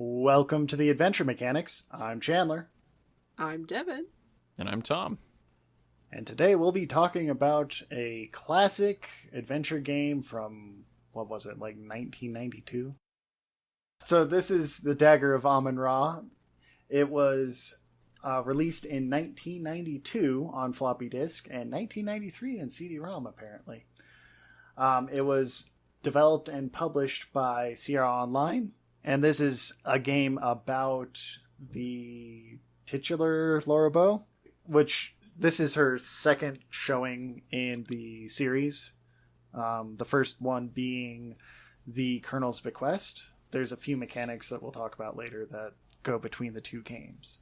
Welcome to the Adventure Mechanics. I'm Chandler. I'm Devin. And I'm Tom. And today we'll be talking about a classic adventure game from, what was it, like 1992? So this is the Dagger of Amon-Ra. It was released in 1992 on floppy disk and 1993 in CD-ROM, apparently. It was developed and published by Sierra Online. And this is a game about the titular Laura Bow, which this is her second showing in the series. The first one being the Colonel's Bequest. There's a few mechanics that we'll talk about later that go between the two games.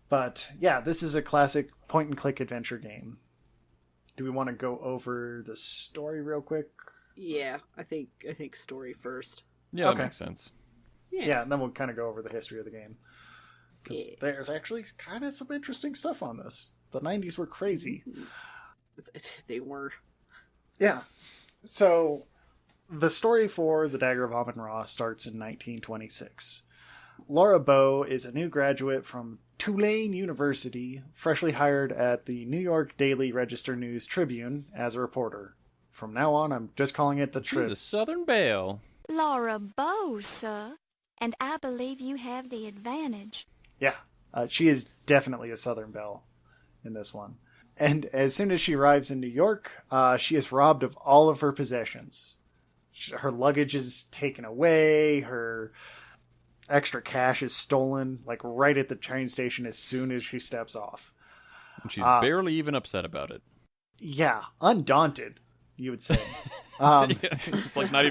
But yeah, this is a classic point-and-click adventure game. Do we want to go over the story real quick? Yeah, I think story first. Yeah, Okay. That makes sense. Yeah, and then we'll kind of go over the history of the game. Because there's actually kind of some interesting stuff on this. The 90s were crazy. They were. Yeah. So, the story for The Dagger of Amon-Ra starts in 1926. Laura Bow is a new graduate from Tulane University, freshly hired at the New York Daily Register News Tribune as a reporter. From now on, I'm just calling it the Trib. She's a Southern Belle. Laura Bow, sir, and I believe you have the advantage. Yeah, she is definitely a Southern Belle in this one. And as soon as she arrives in New York, she is robbed of all of her possessions. Her luggage is taken away, her extra cash is stolen, like right at the train station as soon as she steps off. And she's barely even upset about it. Yeah, undaunted, you would say. It's like not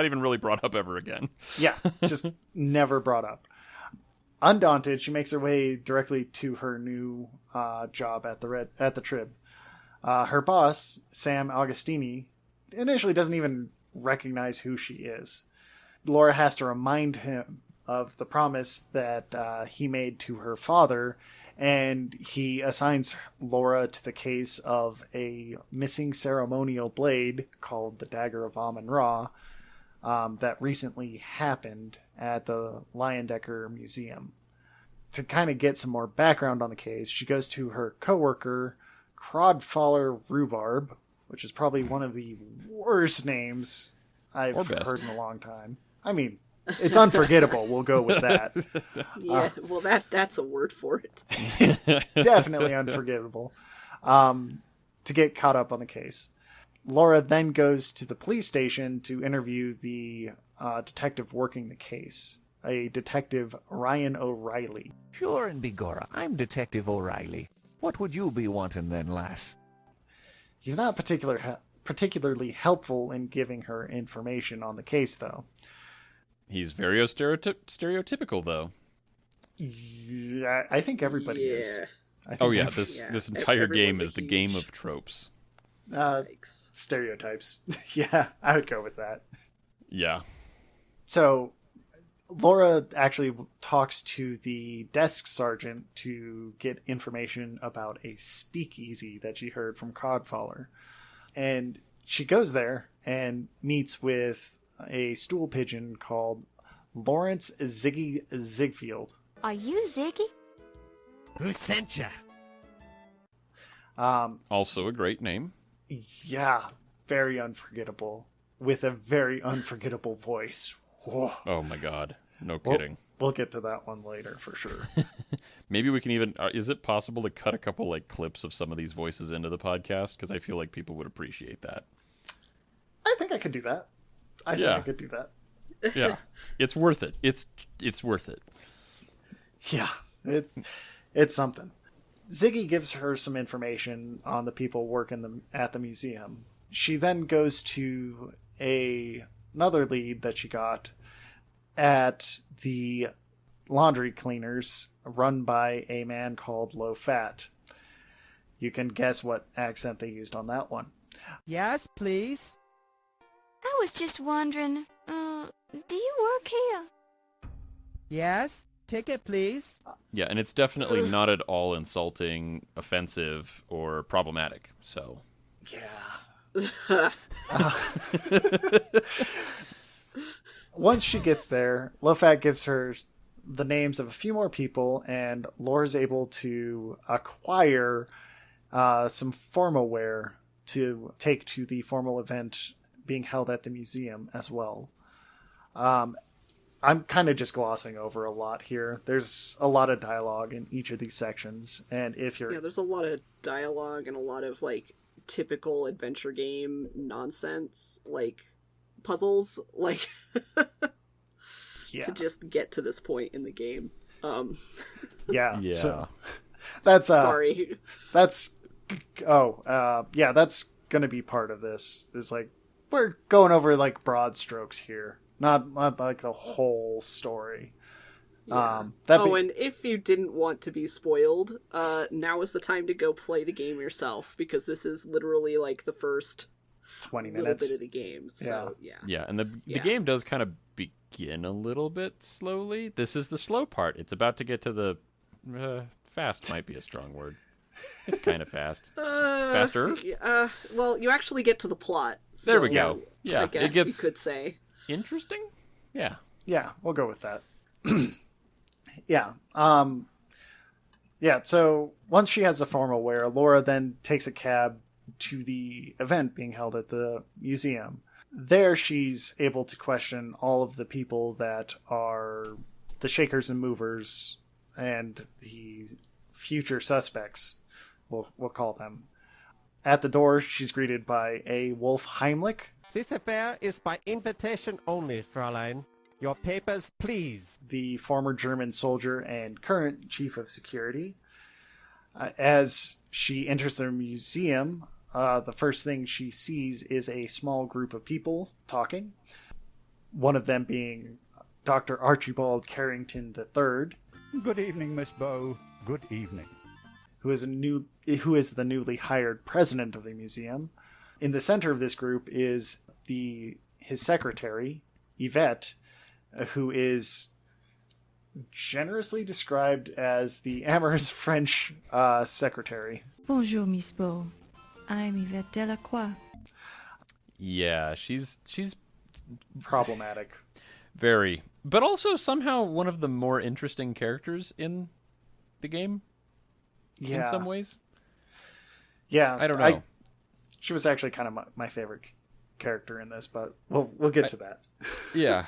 even really brought up ever again. Yeah, just never brought up. Undaunted, she makes her way directly to her new job at the Trib. Her boss, Sam Augustini, initially doesn't even recognize who she is. Laura has to remind him of the promise that he made to her father, and he assigns Laura to the case of a missing ceremonial blade called the Dagger of Amon-Ra that recently happened at the Leyendecker Museum. To kind of get some more background on the case, she goes to her coworker, Crodfaller Rhubarb, which is probably one of the worst names I've heard in a long time. I mean, it's unforgettable. We'll go with that. Yeah, well, that's a word for it. Definitely unforgettable. To get caught up on the case. Laura then goes to the police station to interview the detective working the case, a detective Ryan O'Reilly. Sure and begorra, I'm Detective O'Reilly. What would you be wanting then, lass? He's not particularly helpful in giving her information on the case, though. He's very stereotypical, though. Yeah, I think everybody is. This entire game is the game of tropes. Stereotypes. Yeah, I would go with that. Yeah. So, Laura actually talks to the desk sergeant to get information about a speakeasy that she heard from Codfaller. And she goes there and meets with a stool pigeon called Lawrence Ziggy Ziegfeld. Are you Ziggy? Who sent ya? Also a great name. Yeah, very unforgettable. With a very unforgettable voice. Whoa. Oh my god. No kidding. We'll get to that one later for sure. Maybe we can even... is it possible to cut a couple clips of some of these voices into the podcast? Because I feel like people would appreciate that. I think I could do that. I think I could do that. Yeah. It's worth it. It's worth it. Yeah. It's something. Ziggy gives her some information on the people working at the museum. She then goes to another lead that she got at the laundry cleaners run by a man called Low Fat. You can guess what accent they used on that one. Yes, please. I was just wondering, do you work here? Yes, ticket, please. Yeah, and it's definitely not at all insulting, offensive, or problematic, so... Yeah. once she gets there, Lofat gives her the names of a few more people, and Laura's able to acquire some formal wear to take to the formal event being held at the museum as well. I'm kind of just glossing over a lot here. There's a lot of dialogue in each of these sections, and if you're... Yeah, there's a lot of dialogue and a lot of, like, typical adventure game nonsense, like, puzzles, like, to just get to this point in the game. Yeah. Yeah. So, that's... Sorry. That's... yeah, that's gonna be part of this. It's like, we're going over, like, broad strokes here. Not like the whole story. Yeah. And if you didn't want to be spoiled, now is the time to go play the game yourself, because this is literally like the first 20 little minutes bit of the game. So Yeah, and the game does kind of begin a little bit slowly. This is the slow part. It's about to get to the fast might be a strong word. It's kind of fast. Faster? Well, you actually get to the plot. So, there we go. Yeah, I guess you could say. Interesting? Yeah. Yeah, we'll go with that. Yeah. Yeah, so once she has the formal wear, Laura then takes a cab to the event being held at the museum. There she's able to question all of the people that are the shakers and movers and the future suspects, we'll call them. At the door, she's greeted by a Wolf Heimlich. This affair is by invitation only, Fräulein. Your papers, please. The former German soldier and current chief of security. As she enters the museum, the first thing she sees is a small group of people talking. One of them being Dr. Archibald Carrington III. Good evening, Miss Bow. Good evening. Who is the newly hired president of the museum. In the center of this group is his secretary, Yvette, who is generously described as the amorous French secretary. Bonjour, Miss Beau. I'm Yvette Delacroix. Yeah, she's problematic. Very. But also somehow one of the more interesting characters in the game. Yeah. In some ways. Yeah. I don't know. She was actually kind of my favorite character in this, but we'll get to that. Yeah.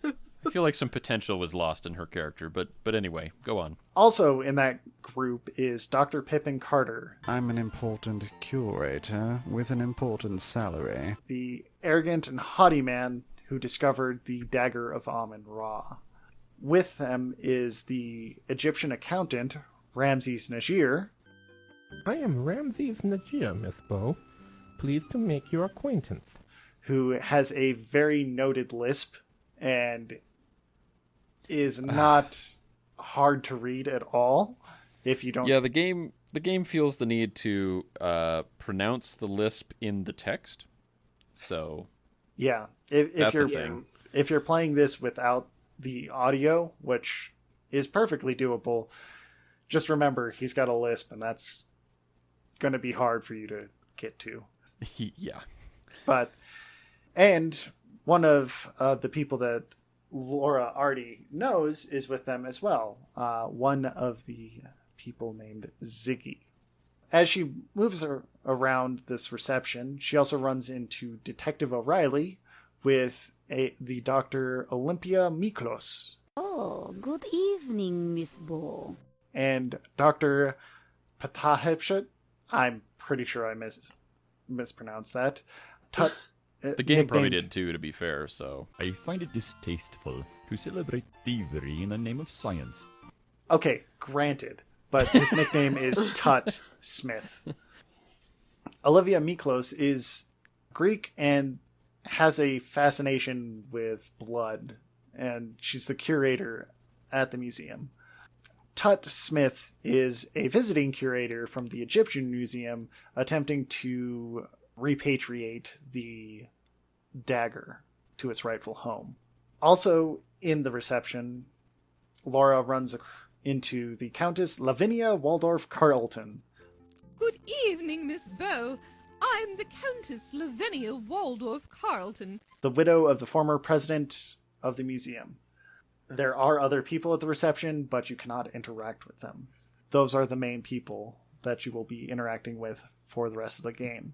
I feel like some potential was lost in her character, but anyway, go on. Also in that group is Dr. Pippin Carter. I'm an important curator with an important salary. The arrogant and haughty man who discovered the Dagger of Amon Ra. With them is the Egyptian accountant, Ramses Najir. I am Ramses Najir, Miss Bow. Pleased to make your acquaintance. Who has a very noted lisp and is not hard to read at all if you don't... Yeah, the game feels the need to pronounce the lisp in the text. So... Yeah, if you're playing this without the audio, which is perfectly doable, just remember he's got a lisp, and that's going to be hard for you to get to. Yeah. And one of the people that Laura already knows is with them as well. One of the people named Ziggy. As she moves around this reception, she also runs into Detective O'Reilly with the Dr. Olympia Miklos. Oh, good evening, Miss Bow. And Dr. Patahipshut. I'm pretty sure I mispronounced that. The game probably did too, to be fair, so... I find it distasteful to celebrate thievery in the name of science. Okay, granted. But his nickname is Tut Smith. Olivia Miklos is Greek and has a fascination with blood, and she's the curator at the museum. Tut Smith is a visiting curator from the Egyptian Museum attempting to repatriate the dagger to its rightful home. Also in the reception, Laura runs into the Countess Lavinia Waldorf Carlton. Good evening, Miss Bow. I'm the Countess Lavinia Waldorf Carlton. The widow of the former president of the museum. There are other people at the reception, but you cannot interact with them. Those are the main people that you will be interacting with for the rest of the game.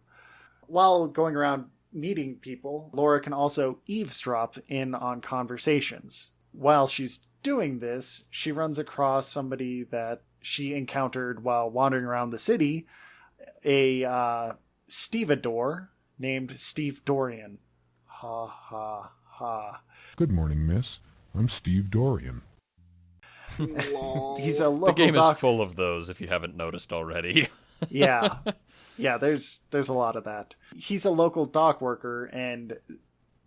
While going around meeting people, Laura can also eavesdrop in on conversations. While she's doing this, she runs across somebody that she encountered while wandering around the city, a stevedore named Steve Dorian. Ha ha ha. Good morning, miss. I'm Steve Dorian. He's a local The game is full of those, if you haven't noticed already. Yeah. Yeah, there's a lot of that. He's a local dock worker and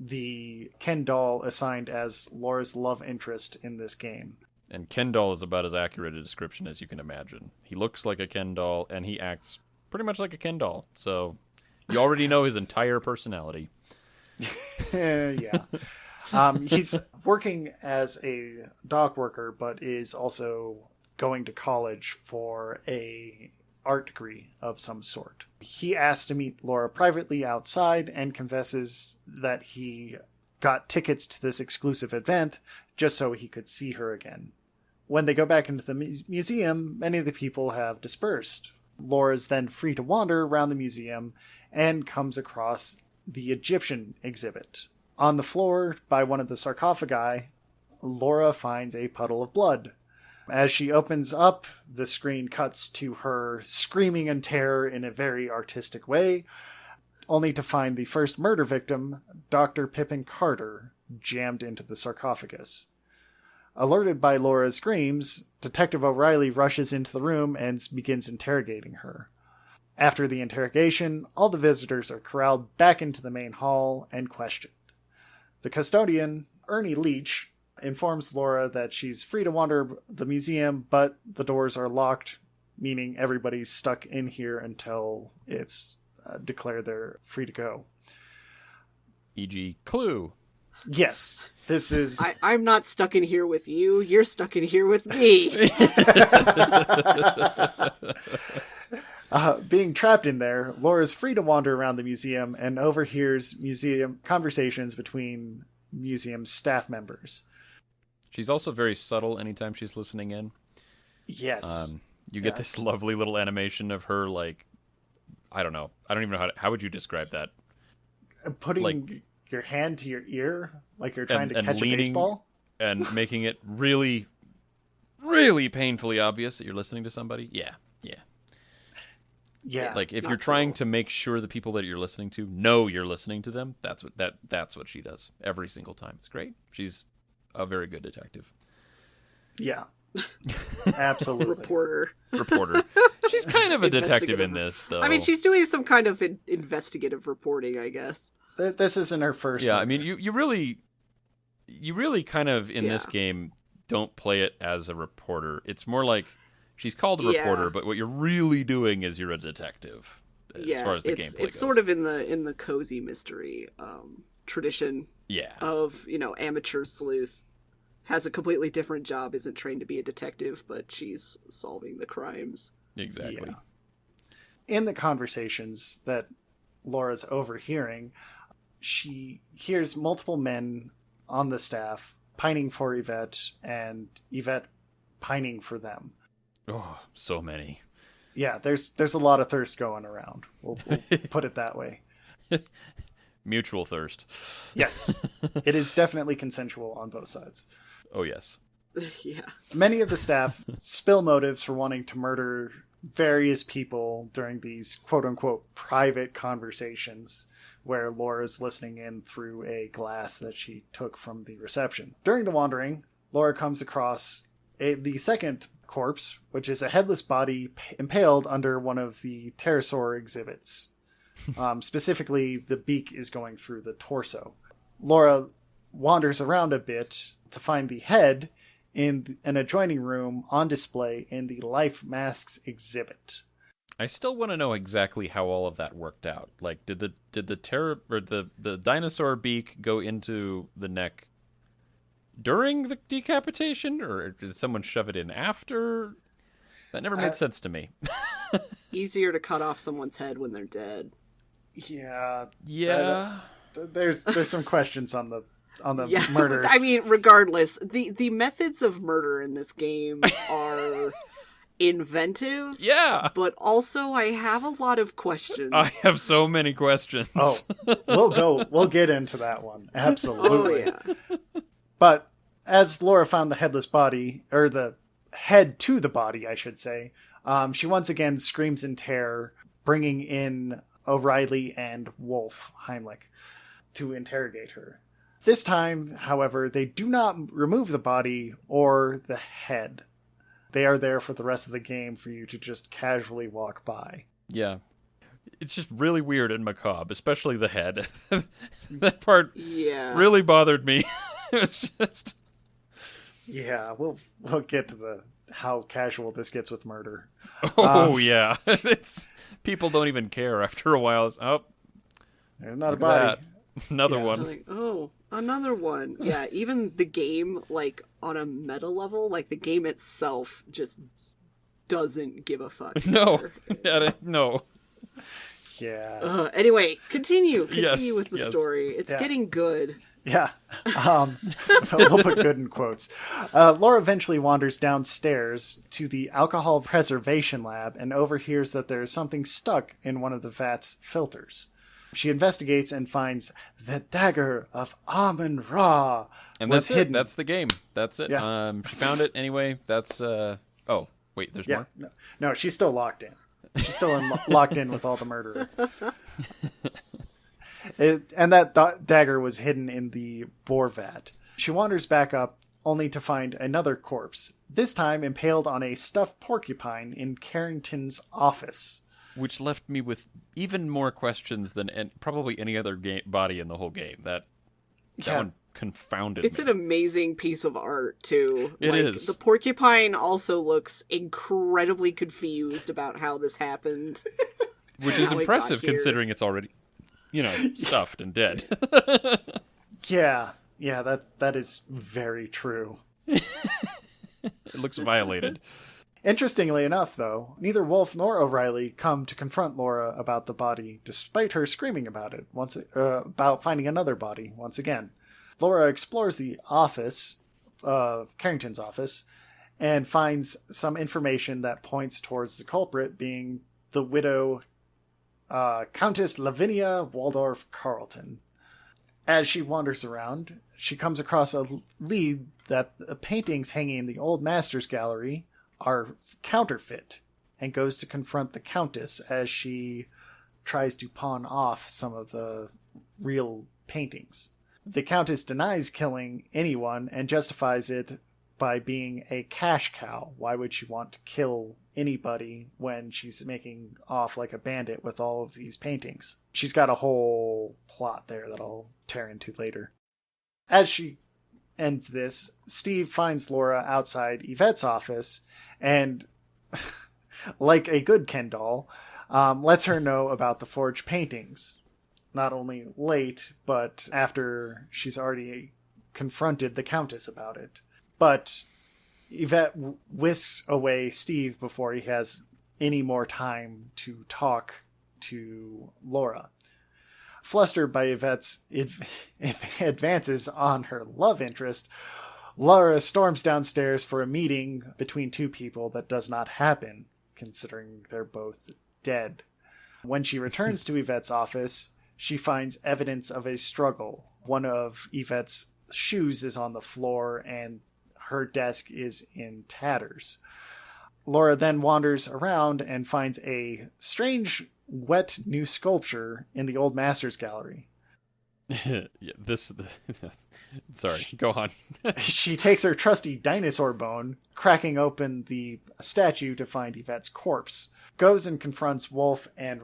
the Ken doll assigned as Laura's love interest in this game. And Ken doll is about as accurate a description as you can imagine. He looks like a Ken doll, and he acts pretty much like a Ken doll. So you already know his entire personality. Yeah. He's working as a dock worker, but is also going to college for a art degree of some sort. He asks to meet Laura privately outside and confesses that he got tickets to this exclusive event just so he could see her again. When they go back into the museum, many of the people have dispersed. Laura's then free to wander around the museum and comes across the Egyptian exhibit. On the floor by one of the sarcophagi, Laura finds a puddle of blood. As she opens up, the screen cuts to her screaming in terror in a very artistic way, only to find the first murder victim, Dr. Pippin Carter, jammed into the sarcophagus. Alerted by Laura's screams, Detective O'Reilly rushes into the room and begins interrogating her. After the interrogation, all the visitors are corralled back into the main hall and questioned. The custodian, Ernie Leach, informs Laura that she's free to wander the museum, but the doors are locked, meaning everybody's stuck in here until it's declared they're free to go. E.g. Clue. Yes, this is... I'm not stuck in here with you, you're stuck in here with me! Being trapped in there, Laura's free to wander around the museum and overhears museum conversations between museum staff members. She's also very subtle anytime she's listening in. Yes. You get this lovely little animation of her, like, I don't know. I don't even know how would you describe that? Putting your hand to your ear, like you're trying to catch leaning, a baseball? And making it really, really painfully obvious that you're listening to somebody? Yeah. Yeah. Like, if you're trying to make sure the people that you're listening to know you're listening to them, that's what she does every single time. It's great. She's a very good detective. Yeah. Absolutely. Reporter. She's kind of a detective in this, though. I mean, she's doing some kind of investigative reporting, I guess. This isn't her first one. I mean, you really kind of, in this game, don't play it as a reporter. It's more like she's called a reporter, but what you're really doing is you're a detective, as far as the gameplay goes. It's sort of in the cozy mystery tradition of, amateur sleuth. Has a completely different job, isn't trained to be a detective, but she's solving the crimes. Exactly. Yeah. In the conversations that Laura's overhearing, she hears multiple men on the staff pining for Yvette, and Yvette pining for them. Oh, so many. Yeah, there's a lot of thirst going around. We'll put it that way. Mutual thirst. Yes. It is definitely consensual on both sides. Oh, yes. Yeah. Many of the staff spill motives for wanting to murder various people during these quote-unquote private conversations where Laura's listening in through a glass that she took from the reception. During the wandering, Laura comes across the second corpse, which is a headless body impaled under one of the pterosaur exhibits. Specifically, the beak is going through the torso. Laura wanders around a bit to find the head in an adjoining room on display in the Life Masks exhibit. I still want to know exactly how all of that worked out. Like, did the dinosaur beak go into the neck during the decapitation, or did someone shove it in after? That never made sense to me. Easier to cut off someone's head when they're dead. Yeah. Yeah. There's some questions on the on the murders. I mean, regardless, the methods of murder in this game are inventive. Yeah. But also, I have a lot of questions. I have so many questions. Oh, we'll get into that one. Absolutely. Oh, yeah. But as Laura found the headless body, or the head to the body, I should say, she once again screams in terror, bringing in O'Reilly and Wolf Heimlich to interrogate her. This time, however, they do not remove the body or the head. They are there for the rest of the game for you to just casually walk by. Yeah. It's just really weird and macabre, especially the head. That part really bothered me. It was just... Yeah, we'll get to how casual this gets with murder. Oh, yeah. People don't even care after a while. It's, there's not a body. Another one. Like, oh, another one. Yeah, even the game, like, on a meta level, like, the game itself just doesn't give a fuck. No. No. Yeah. Anyway, continue with the story. It's getting good. Yeah. We'll put good in quotes. Laura eventually wanders downstairs to the alcohol preservation lab and overhears that there is something stuck in one of the vat's filters. She investigates and finds the Dagger of Amon Ra. And that's hidden. That's the game. That's it. Yeah. She found it anyway. That's oh, wait, there's more? No, she's still locked in. She's still locked in with all the murderer. And that dagger was hidden in the boar vat. She wanders back up, only to find another corpse, this time impaled on a stuffed porcupine in Carrington's office. Which left me with even more questions than probably any other body in the whole game. That one confounded me. It's an amazing piece of art, too. It is. The porcupine also looks incredibly confused about how this happened. Which is impressive considering it's already, stuffed and dead. Yeah, that is very true. It looks violated. Interestingly enough, though, neither Wolf nor O'Reilly come to confront Laura about the body, despite her screaming about it about finding another body once again. Laura explores the office, Carrington's office, and finds some information that points towards the culprit being the widow Countess Lavinia Waldorf Carleton. As she wanders around, she comes across a lead that the paintings hanging in the old master's gallery are counterfeit, and goes to confront the Countess as she tries to pawn off some of the real paintings. The Countess denies killing anyone and justifies it by being a cash cow. Why would she want to kill anybody when she's making off like a bandit with all of these paintings? She's got a whole plot there that I'll tear into later. As she ends this, Steve finds Laura outside Yvette's office and, like a good Ken doll, lets her know about the forged paintings. Not only late, but after she's already confronted the Countess about it. But Yvette whisks away Steve before he has any more time to talk to Laura. Flustered by Yvette's advances on her love interest, Laura storms downstairs for a meeting between two people that does not happen, considering they're both dead. When she returns to Yvette's office, she finds evidence of a struggle. One of Yvette's shoes is on the floor and her desk is in tatters. Laura then wanders around and finds a strange, wet new sculpture in the old master's gallery. Sorry, go on. She takes her trusty dinosaur bone, cracking open the statue to find Yvette's corpse. Goes and confronts Wolf and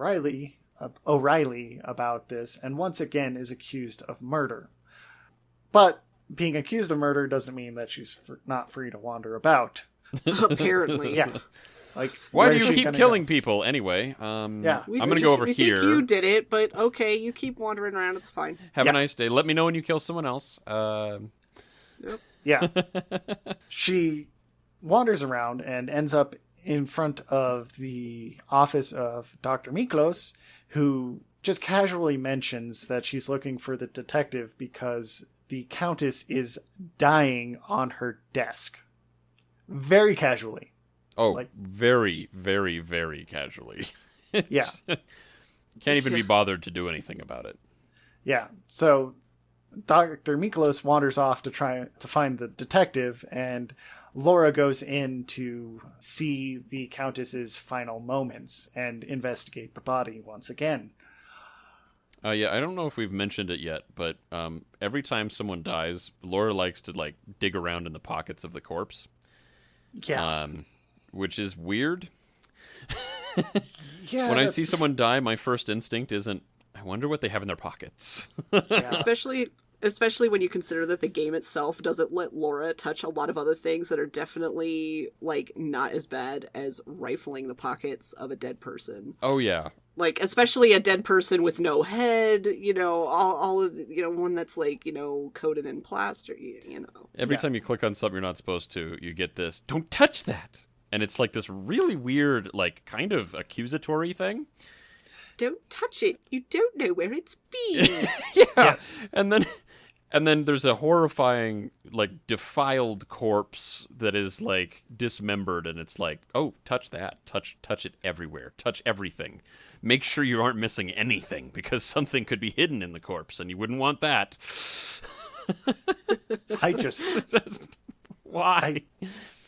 O'Reilly about this, and once again is accused of murder. But being accused of murder doesn't mean that she's not free to wander about. Apparently. Yeah. Like, why do you keep killing people anyway? I'm gonna go over here. Think you did it, but okay, you keep wandering around. It's fine. Have a nice day. Let me know when you kill someone else. Yep. Yeah. She wanders around and ends up in front of the office of Dr. Miklos, who just casually mentions that she's looking for the detective because the Countess is dying on her desk. Very casually. Oh, like, very, very, very casually. Yeah. Can't even be bothered to do anything about it. Yeah. So Dr. Miklos wanders off to try to find the detective, and Laura goes in to see the Countess's final moments and investigate the body once again. Yeah, I don't know if we've mentioned it yet, but every time someone dies, Laura likes to like dig around in the pockets of the corpse. Yeah. Which is weird. Yeah. When I see someone die, my first instinct isn't, I wonder what they have in their pockets. Yeah. Especially when you consider that the game itself doesn't let Laura touch a lot of other things that are definitely, like, not as bad as rifling the pockets of a dead person. Oh, yeah. Like, especially a dead person with no head, all of, one that's, like, coated in plaster, Every time you click on something you're not supposed to, you get this, don't touch that! And it's, like, this really weird, like, kind of accusatory thing. Don't touch it. You don't know where it's been. Yeah. Yes. And then there's a horrifying, like, defiled corpse that is, like, dismembered, and it's like, oh, touch that. Touch it everywhere. Touch everything. Make sure you aren't missing anything, because something could be hidden in the corpse, and you wouldn't want that. Why?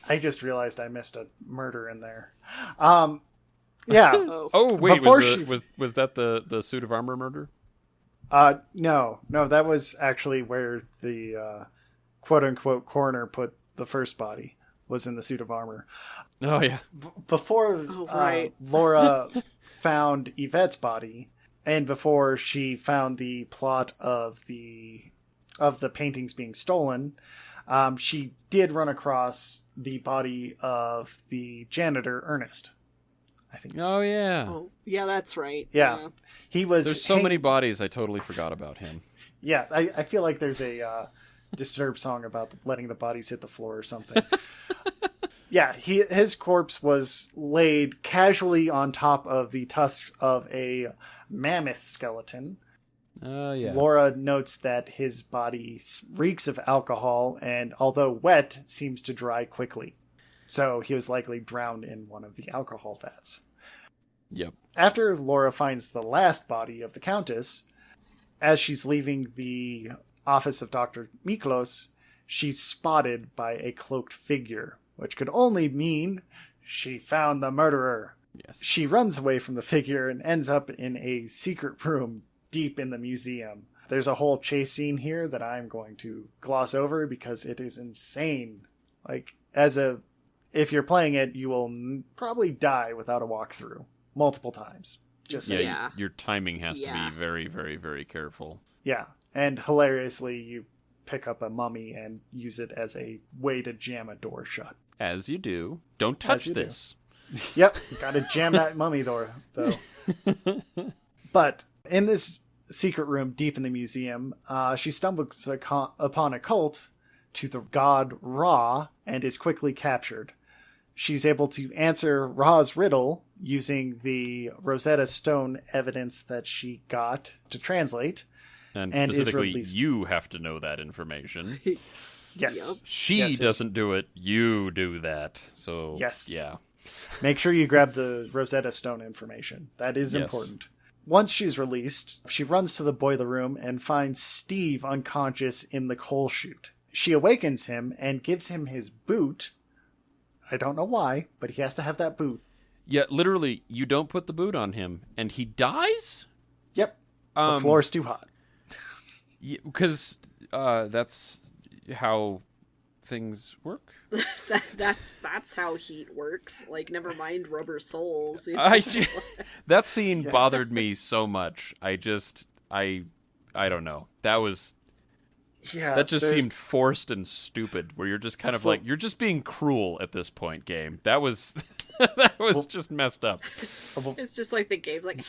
I just realized I missed a murder in there. Yeah. Oh wait, was that the suit of armor murder? No, that was actually where the quote unquote coroner put the first body, was in the suit of armor. Oh yeah. Before Laura found Yvette's body, and before she found the plot of the paintings being stolen, she did run across the body of the janitor Ernest, I think. Oh yeah. Oh yeah, that's right. Yeah. He was. There's so many bodies. I totally forgot about him. Yeah, I feel like there's a Disturbed song about letting the bodies hit the floor or something. Yeah, his corpse was laid casually on top of the tusks of a mammoth skeleton. Yeah. Laura notes that his body reeks of alcohol, and although wet, seems to dry quickly. So he was likely drowned in one of the alcohol vats. Yep. After Laura finds the last body of the Countess, as she's leaving the office of Dr. Miklos, she's spotted by a cloaked figure, which could only mean she found the murderer. Yes. She runs away from the figure and ends up in a secret room deep in the museum. There's a whole chase scene here that I'm going to gloss over because it is insane. Like, if you're playing it, you will probably die without a walkthrough multiple times. Your timing has to be very, very, very careful. Yeah, and hilariously, you pick up a mummy and use it as a way to jam a door shut. As you do. Don't touch this. Yep, gotta jam that mummy door, though. But in this secret room deep in the museum, she stumbles upon a cult to the god Ra and is quickly captured. She's able to answer Ra's riddle using the Rosetta Stone evidence that she got to translate. And specifically, you have to know that information. Yes. She doesn't do it, you do that. So, yes. Yeah. Make sure you grab the Rosetta Stone information. That is important. Once she's released, she runs to the boiler room and finds Steve unconscious in the coal chute. She awakens him and gives him his boot. I don't know why, but he has to have that boot. Yeah, literally, you don't put the boot on him, and he dies? Yep. The floor's too hot. Yeah, because that's how things work. That's how heat works. Like, never mind rubber soles. That scene bothered me so much. I don't know. That just seemed forced and stupid. Where you're just kind of like, you're just being cruel at this point, game. That was just messed up. It's just like the game's like,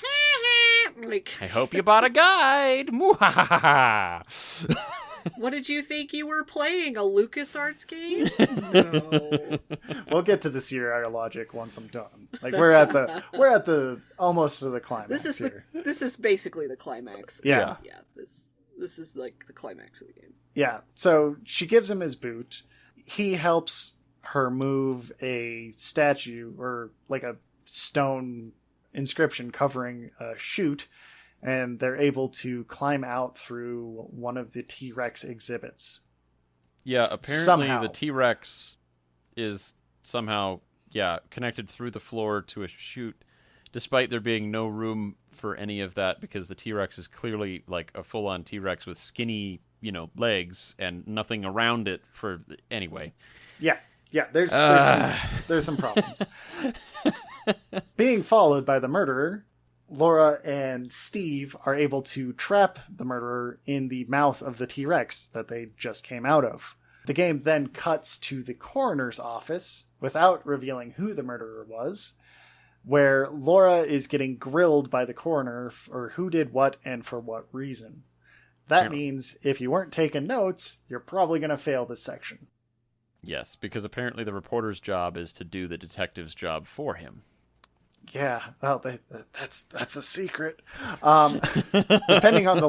like. I hope you bought a guide. What did you think you were playing? A LucasArts game? No. We'll get to the Sierra logic once I'm done. Like we're at the almost to the climax. This is basically the climax. Yeah. Yeah. This is like the climax of the game. Yeah, so she gives him his boot. He helps her move a statue or like a stone inscription covering a chute, and they're able to climb out through one of the T-Rex exhibits. Yeah, apparently the T-Rex is somehow, connected through the floor to a chute, despite there being no room for any of that, because the T-Rex is clearly like a full-on T-Rex with skinny, legs and nothing around it for... Anyway. Yeah, there's some problems. Being followed by the murderer, Laura and Steve are able to trap the murderer in the mouth of the T-Rex that they just came out of. The game then cuts to the coroner's office without revealing who the murderer was, where Laura is getting grilled by the coroner for who did what and for what reason. That means if you weren't taking notes, you're probably going to fail this section. Yes, because apparently the reporter's job is to do the detective's job for him. Yeah, well, that's a secret. Depending on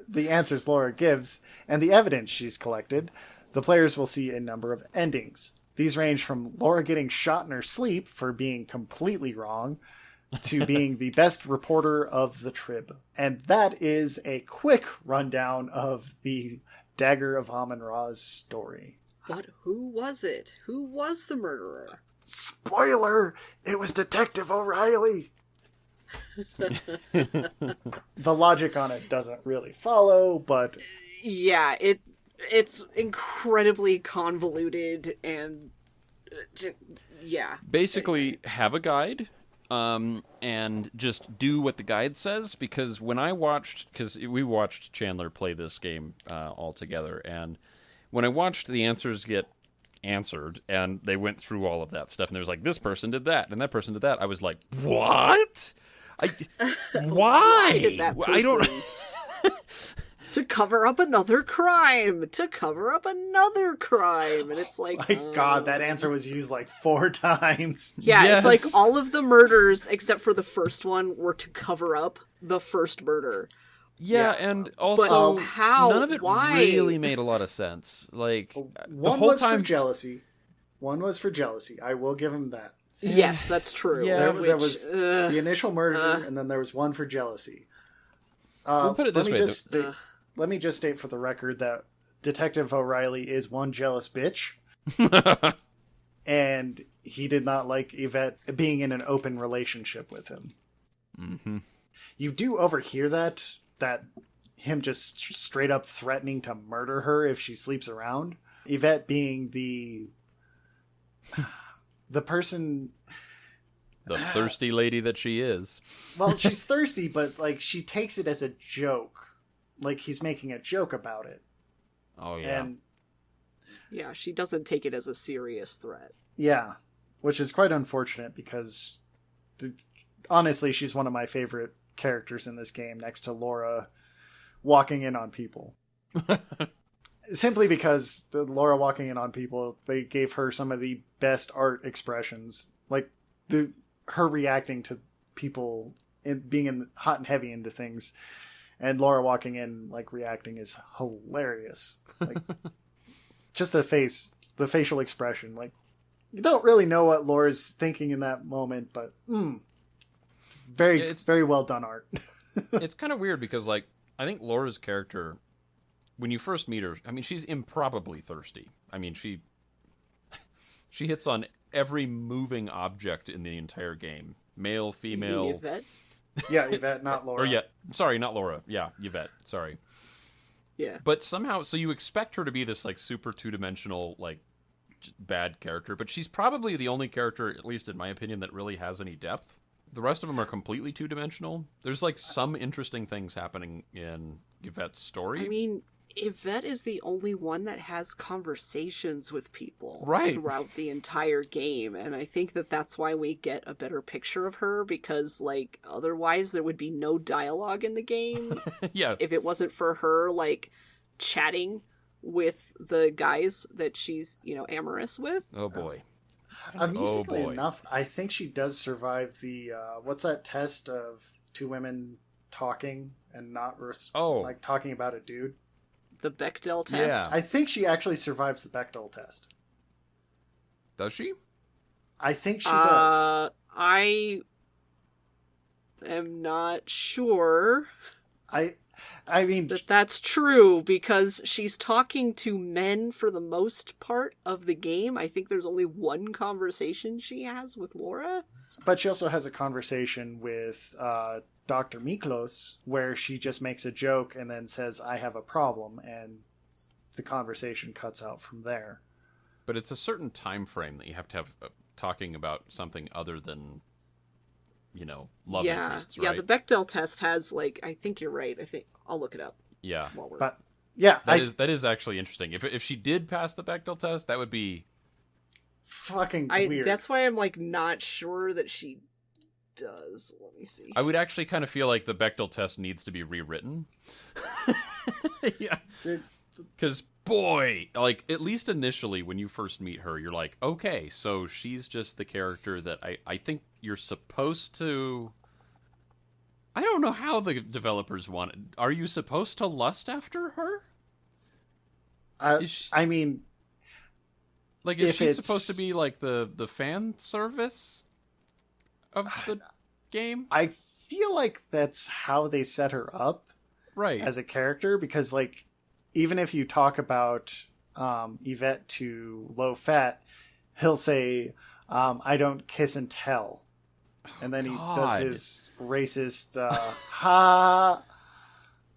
the answers Laura gives and the evidence she's collected, the players will see a number of endings. These range from Laura getting shot in her sleep for being completely wrong to being the best reporter of the trib. And that is a quick rundown of the Dagger of Amon-Ra's story. But who was it? Who was the murderer? Spoiler! It was Detective O'Reilly! The logic on it doesn't really follow, but... Yeah, it's incredibly convoluted and... Basically, have a guide, and just do what the guide says, because when I watched... Because we watched Chandler play this game all together, and when I watched the answers get answered, and they went through all of that stuff, and there was like, this person did that, and that person did that, I was like, what? Why did that person... I don't... To cover up another crime! To cover up another crime! And it's like... My God, that answer was used like 4 times. Yeah, yes. It's like all of the murders, except for the first one, were to cover up the first murder. Yeah, and also, how? None of it Why? really made a lot of sense. Like, the One whole was time... for jealousy. One was for jealousy. I will give him that. Yes, that's true. Yeah, there was the initial murder, and then there was one for jealousy. We'll put it this way. Let me just state for the record that Detective O'Reilly is one jealous bitch. And he did not like Yvette being in an open relationship with him. Mm-hmm. You do overhear that him just straight up threatening to murder her if she sleeps around. Yvette being the person... The thirsty lady that she is. Well, she's thirsty, but like she takes it as a joke. Like he's making a joke about it. Oh, yeah. And yeah, she doesn't take it as a serious threat. Yeah, which is quite unfortunate because honestly, she's one of my favorite characters in this game next to Laura walking in on people. Simply because the Laura walking in on people, they gave her some of the best art expressions. Like her reacting to people being hot and heavy into things. And Laura walking in, like, reacting is hilarious. Like, just the facial expression. Like, you don't really know what Laura's thinking in that moment, but very well done art. It's kind of weird because, like, I think Laura's character, when you first meet her, I mean, she's improbably thirsty. I mean, she hits on every moving object in the entire game. Male, female... You mean Yvette? Yeah, Yvette, not Laura. Sorry, not Laura. Yeah, Yvette. Sorry. Yeah. But somehow, so you expect her to be this like super two-dimensional, like bad character, but she's probably the only character, at least in my opinion, that really has any depth. The rest of them are completely two-dimensional. There's like some interesting things happening in Yvette's story. I mean, Yvette is the only one that has conversations with people throughout the entire game, and I think that's why we get a better picture of her, because like otherwise there would be no dialogue in the game. Yeah. If it wasn't for her like chatting with the guys that she's, amorous with. Oh boy. Amusingly enough, I think she does survive the what's that test of 2 women talking and not like talking about a dude. The Bechdel test? Yeah. I think she actually survives the Bechdel test. Does she? I think she does. I am not sure. I mean that's true, because she's talking to men for the most part of the game. I think there's only one conversation she has with Laura. But she also has a conversation with Dr. Miklos where she just makes a joke and then says, I have a problem, and the conversation cuts out from there. But it's a certain time frame that you have to have talking about something other than, love interests, right? Yeah, the Bechdel test has, I think you're right. I think I'll look it up. Yeah. But, yeah. That is actually interesting. If she did pass the Bechdel test, that would be fucking weird. That's why I'm, not sure that she does. Let me see. I would actually kind of feel like the Bechdel test needs to be rewritten. Yeah. Because, boy, at least initially when you first meet her, you're like, okay, so she's just the character that I think you're supposed to... I don't know how the developers want it. Are you supposed to lust after her? I mean... is she supposed to be, the fan service of the game? I feel like that's how they set her up. Right. As a character, because, even if you talk about Yvette to Low Fat, he'll say, I don't kiss and tell. And then he does his racist ha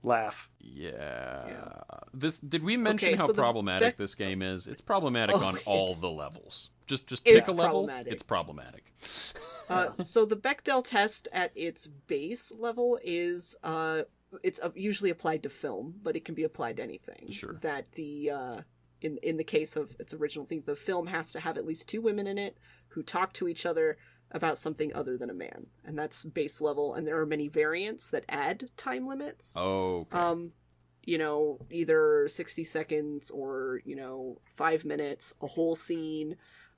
laugh. Yeah. Did we mention how problematic this game is? It's problematic on all the levels. Just pick a level. It's problematic. So the Bechdel test at its base level is it's usually applied to film, but it can be applied to anything. Sure. That in the case of its original thing, the film has to have at least 2 women in it who talk to each other about something other than a man, and that's base level. And there are many variants that add time limits. Oh. Okay. Either 60 seconds or 5 minutes, a whole scene.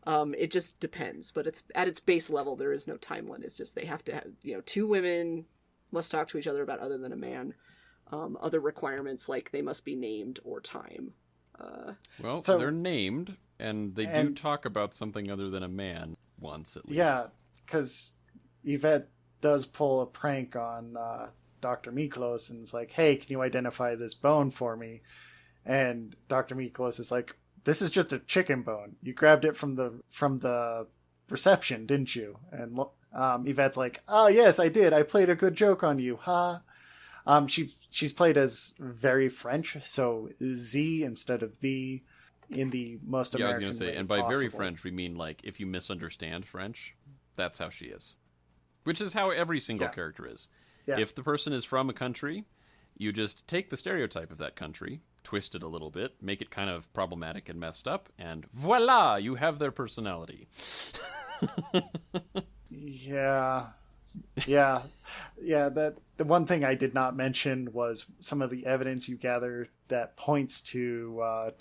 It just depends, but it's at its base level. There is no time limit. It's just they have to have 2 women must talk to each other about other than a man. Other requirements like they must be named or time. So they're named, and they do talk about something other than a man once at least. Yeah, because Yvette does pull a prank on Dr. Miklos and is like, hey, can you identify this bone for me? And Dr. Miklos is like, this is just a chicken bone. You grabbed it from the reception, didn't you? And Yvette's like, oh yes, I did. I played a good joke on you, huh? She's played as very French, so Z instead of the in the most American way. I was going to say, and by very French, we mean if you misunderstand French, that's how she is. Which is how every single character is. Yeah. If the person is from a country, you just take the stereotype of that country, twist it a little bit, make it kind of problematic and messed up, and voila, you have their personality. Yeah. That the one thing I did not mention was some of the evidence you gather that points to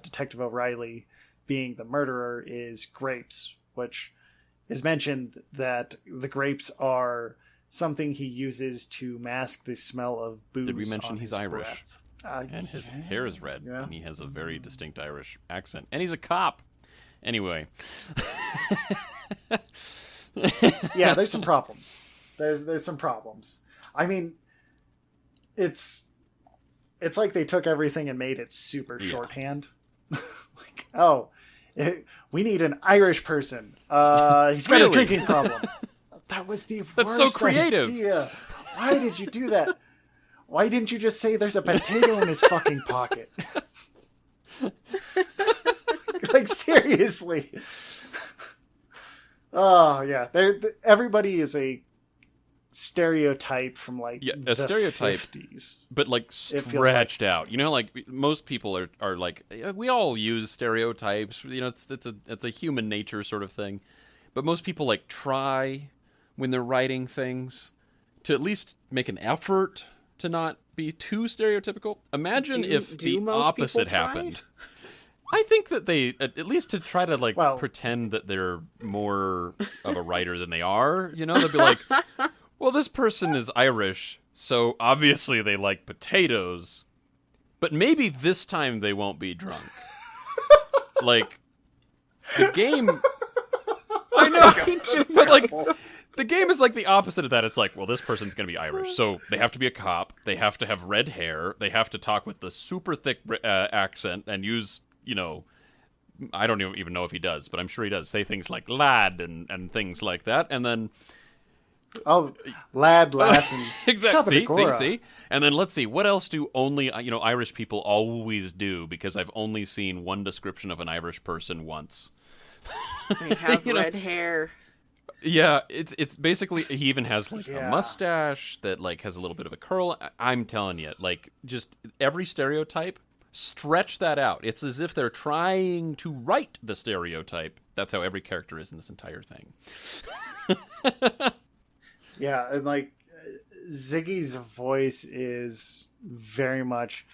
Detective O'Reilly being the murderer is grapes, which is mentioned that the grapes are something he uses to mask the smell of booze. Did we mention he's Irish? And his yeah. hair is red, and he has a very distinct Irish accent, and he's a cop. Anyway. Yeah, there's some problems. There's some problems. I mean, it's like they took everything and made it super shorthand. We need an Irish person. He's got a drinking problem. That was the That's worst so creative. idea. Why did you do that? Why didn't you just say there's a potato in his fucking pocket? Seriously. Oh yeah, everybody is a stereotype from a stereotype 50s, but stretched out. Most people are we all use stereotypes. It's a human nature sort of thing, but most people try when they're writing things to at least make an effort to not be too stereotypical. Imagine if the opposite happened. I think that they, at least to try to pretend that they're more of a writer than they are, they'll be like, well, this person is Irish, So obviously they like potatoes, but maybe this time they won't be drunk. Like, the game... I know, but like, the game is like the opposite of that. It's like, well, this person's going to be Irish, so they have to be a cop, they have to have red hair, they have to talk with the super thick accent and use, you know, I don't even know if he does, but I'm sure he does, say things like lad and things like that, and then... Oh, lad, lass, and exactly. See. And then let's see, what else do only Irish people always do? Because I've only seen one description of an Irish person once. They have red hair. Yeah, it's basically, he even has like a mustache that like has a little bit of a curl. I'm telling you, like, just every stereotype, stretch that out. It's as if they're trying to write the stereotype. That's how every character is in this entire thing. Yeah, and like Ziggy's voice is very much,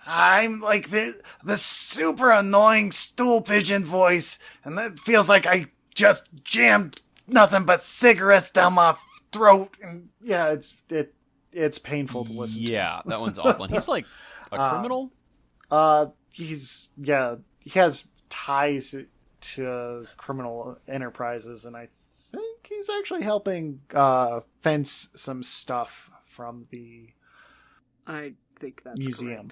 I'm like the super annoying stool pigeon voice, and that feels like I just jammed nothing but cigarettes down my throat, and yeah, it's painful to listen to. Yeah, that one's awful. And he's like a criminal. He has ties to criminal enterprises, and I think he's actually helping fence some stuff from the I think that's museum.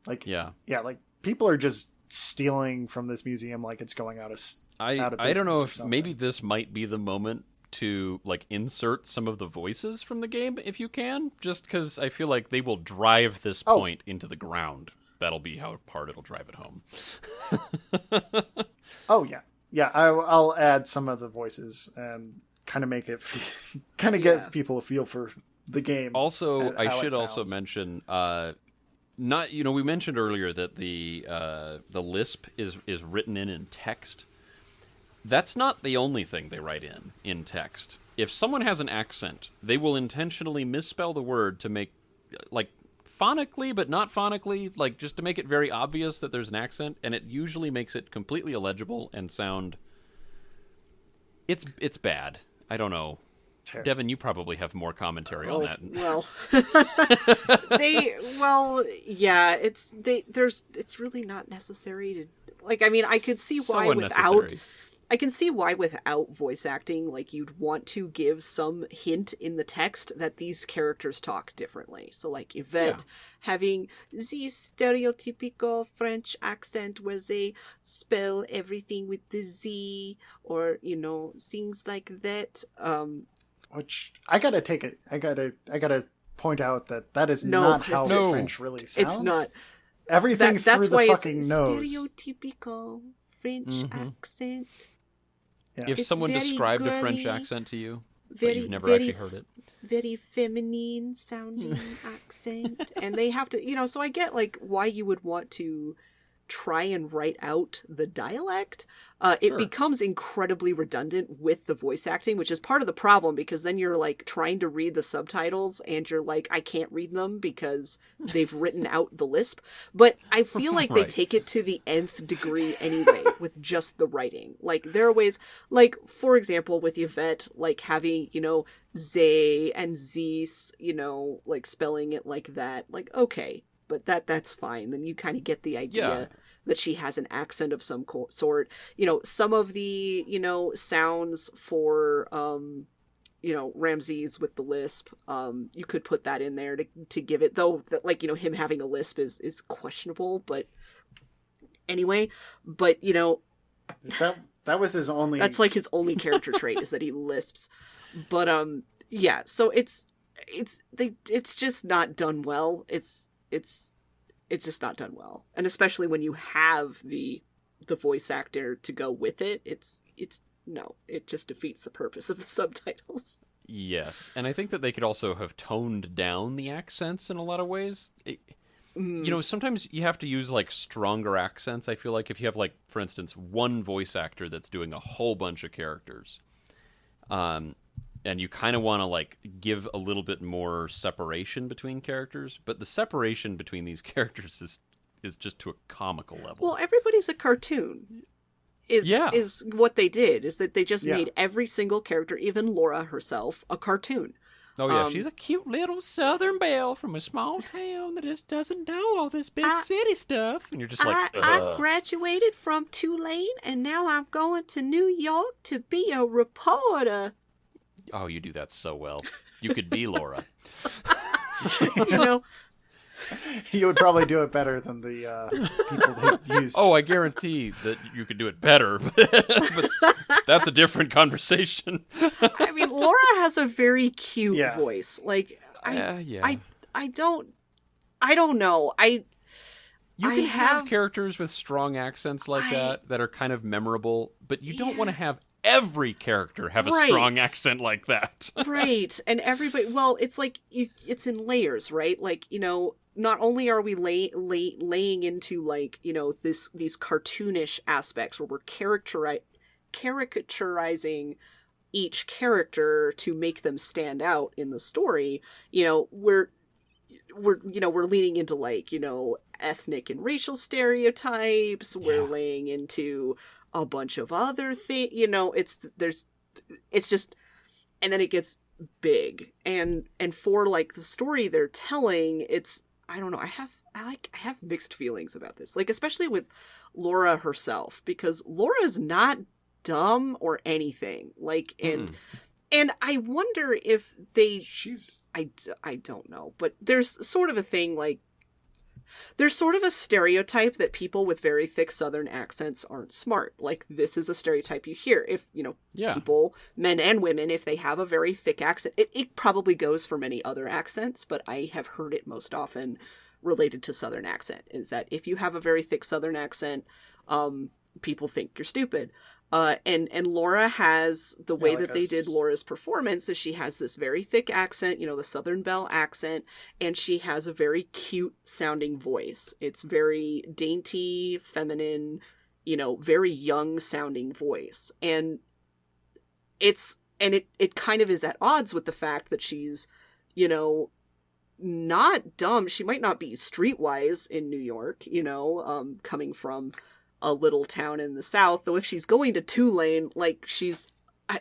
Correct. Like, like people are just stealing from this museum like it's going out of I don't know if maybe this might be the moment to like insert some of the voices from the game if you can, just because I feel like they will drive this point into the ground. That'll be how hard it'll drive it home. Oh yeah. Yeah, I'll add some of the voices and kind of make it, get people a feel for the game. Also, I should also mention, we mentioned earlier that the Lisp is written in text. That's not the only thing they write in text. If someone has an accent, they will intentionally misspell the word to make, like, phonically, but not phonically, like just to make it very obvious that there's an accent, and it usually makes it completely illegible and sound... It's bad. I don't know. Terrible. Devin, you probably have more commentary on that. Well, it's really not necessary to, like, I mean, I could see why I can see why without voice acting, like, you'd want to give some hint in the text that these characters talk differently. So, like, Yvette having the stereotypical French accent where they spell everything with the Z, or, things like that. Which, I gotta point out that is not how French really sounds. It's not. Everything's that's through why the fucking nose. Stereotypical French accent. Yeah. If someone described a French accent to you, but you've never actually heard it. Very feminine sounding accent. And they have to, so I get, like, why you would want to try and write out the dialect. It becomes incredibly redundant with the voice acting, which is part of the problem, because then you're, like, trying to read the subtitles and you're like, I can't read them because they've written out the lisp. But I feel like they take it to the nth degree anyway with just the writing. Like, there are ways, like, for example, with Yvette, like, having, ze and zis, like, spelling it like that. Like, okay, but that's fine. Then you kind of get the idea that she has an accent of some sort. Some of the, sounds for, Ramses with the lisp, you could put that in there to give it, though, that, like, him having a lisp is questionable, but anyway, but, that was his only... That's, like, his only character trait, is that he lisps. But, so it's just not done well. It's just not done well. And especially when you have the voice actor to go with it, it just defeats the purpose of the subtitles. Yes. And I think that they could also have toned down the accents in a lot of ways. Sometimes you have to use, like, stronger accents. I feel like if you have, like, for instance, one voice actor that's doing a whole bunch of characters, and you kind of want to, like, give a little bit more separation between characters, but the separation between these characters is just to a comical level. Well, everybody's a cartoon. Is what they did, is that they just made every single character, even Laura herself, a cartoon. Oh yeah, she's a cute little Southern belle from a small town that just doesn't know all this big city stuff. And you're just like, I graduated from Tulane, and now I'm going to New York to be a reporter. Oh, you do that so well. You could be Laura. You know, you would probably do it better than the people that used. Oh, I guarantee that you could do it better, but that's a different conversation. I mean, Laura has a very cute voice. Like, I don't know. You can have characters with strong accents like that are kind of memorable, but you don't want to have every character have a strong accent like that. Right. And everybody, well, it's like, it's in layers, right? Like, you know, not only are we laying into, like, you know, these cartoonish aspects where we're caricaturizing each character to make them stand out in the story, you know, we're leaning into, like, you know, ethnic and racial stereotypes. We're laying into a bunch of other things, you know, it's just, and then it gets big, and for, like, the story they're telling, it's, I don't know, I have mixed feelings about this, like, especially with Laura herself, because Laura is not dumb or anything, like, and I wonder if I don't know, but there's sort of a thing, like, there's sort of a stereotype that people with very thick Southern accents aren't smart. Like, this is a stereotype you hear. If, you know, people, men and women, if they have a very thick accent, it probably goes for many other accents, but I have heard it most often related to Southern accent, is that if you have a very thick Southern accent, people think you're stupid. And Laura has, the way that they did Laura's performance is she has this very thick accent, you know, the Southern Belle accent, and she has a very cute sounding voice. It's very dainty, feminine, you know, very young sounding voice. And it kind of is at odds with the fact that she's, you know, not dumb. She might not be streetwise in New York, you know, coming from a little town in the South, though if she's going to Tulane, like, she's got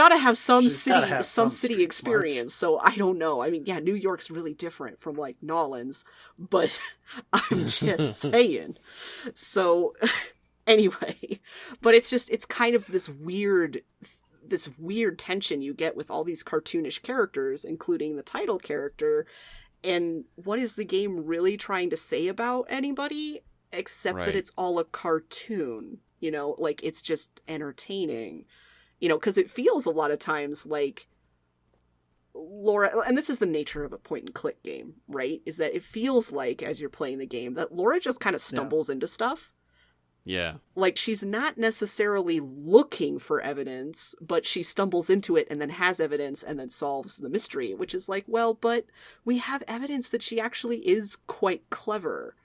to have some city experience. Smarts. So I don't know. I mean, yeah, New York's really different from, like, Nolans, but I'm just saying. So anyway, but it's kind of this weird tension you get with all these cartoonish characters, including the title character. And what is the game really trying to say about anybody? Except that it's all a cartoon, you know, like, it's just entertaining, you know, because it feels a lot of times like Laura, and this is the nature of a point and click game, right? Is that it feels like, as you're playing the game, that Laura just kind of stumbles into stuff. Yeah. Like, she's not necessarily looking for evidence, but she stumbles into it and then has evidence and then solves the mystery, which is like, well, but we have evidence that she actually is quite clever.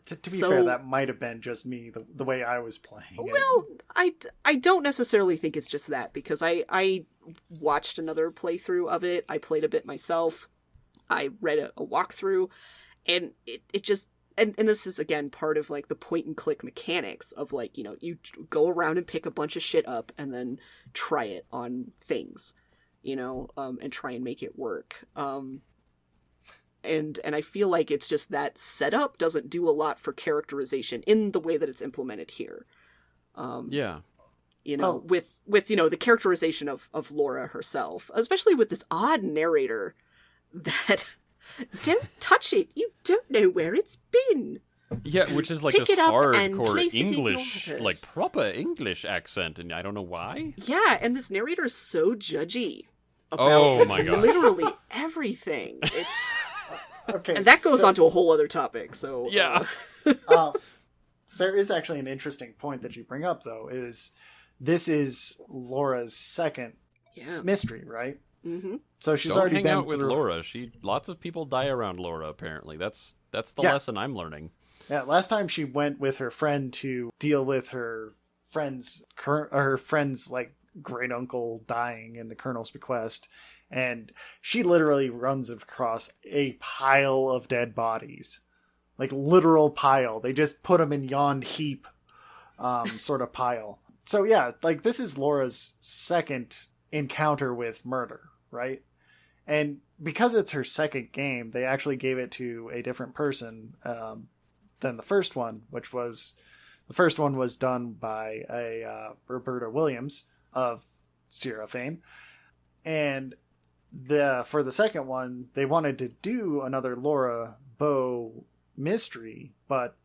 To be fair, that might have been just me, the way I was playing. Well, I don't necessarily think it's just that, because I watched another playthrough of it. I played a bit myself. I read a walkthrough, and it just, and this is, again, part of, like, the point and click mechanics of, like, you know, you go around and pick a bunch of shit up and then try it on things, you know, and try and make it work. And I feel like it's just that setup doesn't do a lot for characterization in the way that it's implemented here. You know, with you know, the characterization of Laura herself, especially with this odd narrator that don't touch it, you don't know where it's been. Yeah, which is like Pick this hardcore English, like proper English accent, and I don't know why. Yeah, and this narrator is so judgy about my God. literally everything. It's okay, and that goes on to a whole other topic. So yeah, there is actually an interesting point that you bring up, though. Is this is Laura's second mystery, right? Mm-hmm. So she's Don't already hang been out with through... Laura. Lots of people die around Laura. Apparently, that's the lesson I'm learning. Yeah, last time she went with her friend to deal with her friend's like great uncle dying in the Colonel's bequest. And she literally runs across a pile of dead bodies. Like, literal pile. They just put them in yond heap sort of pile. So yeah, like, this is Laura's second encounter with murder, right? And because it's her second game, they actually gave it to a different person than the first one, the first one was done by a Roberta Williams of Sierra fame. And for the second one, they wanted to do another Laura Bow mystery, but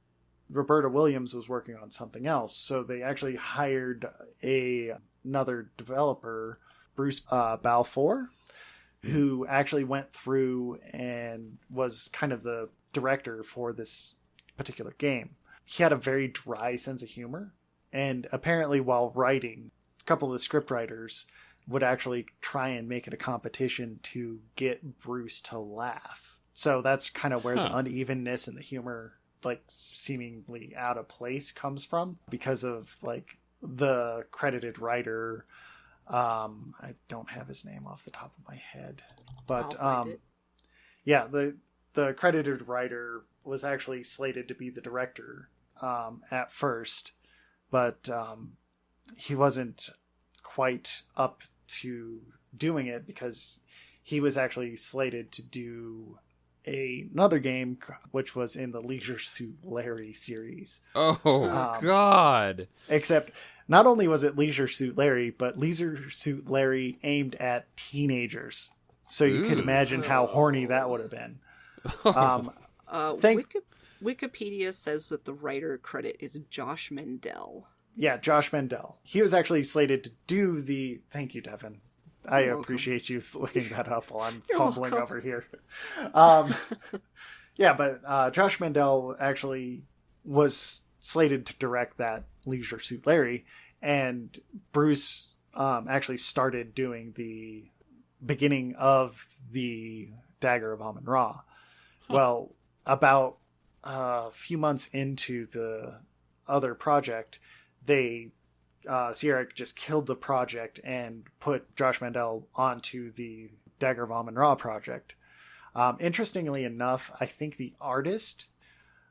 Roberta Williams was working on something else. So they actually hired another developer, Bruce Balfour, who actually went through and was kind of the director for this particular game. He had a very dry sense of humor, and apparently while writing, a couple of the script writers would actually try and make it a competition to get Bruce to laugh. So that's kind of where the unevenness and the humor, like seemingly out of place, comes from, because of like the credited writer. I don't have his name off the top of my head, but yeah, the credited writer was actually slated to be the director at first, but he wasn't quite up to doing it because he was actually slated to do another game which was in the Leisure Suit Larry series. Oh, God. Except not only was it Leisure Suit Larry, but Leisure Suit Larry aimed at teenagers. So you could imagine how horny that would have been. Wikipedia says that the writer credit is Josh Mendel. Yeah, Josh Mendel. He was actually slated to do the... Thank you, Devin. I appreciate you looking that up while I'm fumbling over here. Yeah, but Josh Mendel actually was slated to direct that Leisure Suit Larry, and Bruce actually started doing the beginning of the Dagger of Amon Ra. Well, about a few months into the other project, Sierra just killed the project and put Josh Mandel onto the Dagger of Amon Ra project. Interestingly enough, I think the artist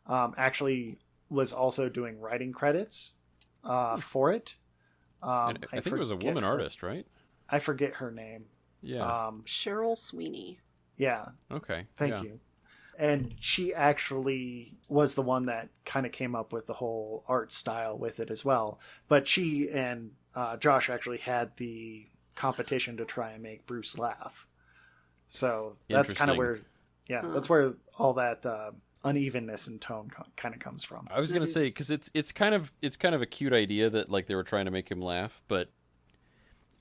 actually was also doing writing credits for it. I think it was a woman artist, right? I forget her name. Yeah. Cheryl Sweeney. Yeah. Okay. Thank you. And she actually was the one that kind of came up with the whole art style with it as well. But she and Josh actually had the competition to try and make Bruce laugh. So that's kind of where, that's where all that unevenness in tone kind of comes from. I was going to say, because it's kind of a cute idea that like they were trying to make him laugh, but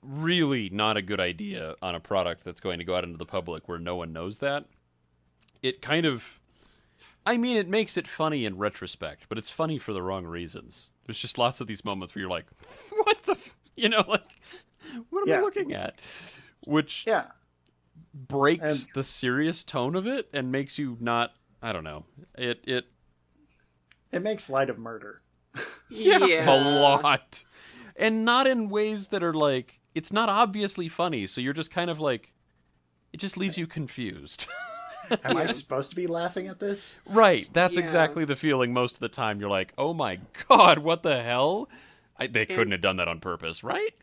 really not a good idea on a product that's going to go out into the public where no one knows that. It kind of, I mean, it makes it funny in retrospect, but it's funny for the wrong reasons. There's just lots of these moments where you're like, what the, like, what am I looking at? Which breaks the serious tone of it and makes you not, I don't know. It makes light of murder. A lot. And not in ways that are like, it's not obviously funny, so you're just kind of like, it just leaves you confused. Am I supposed to be laughing at this? Right. That's exactly the feeling most of the time. You're like, oh my God, what the hell? They couldn't have done that on purpose, right?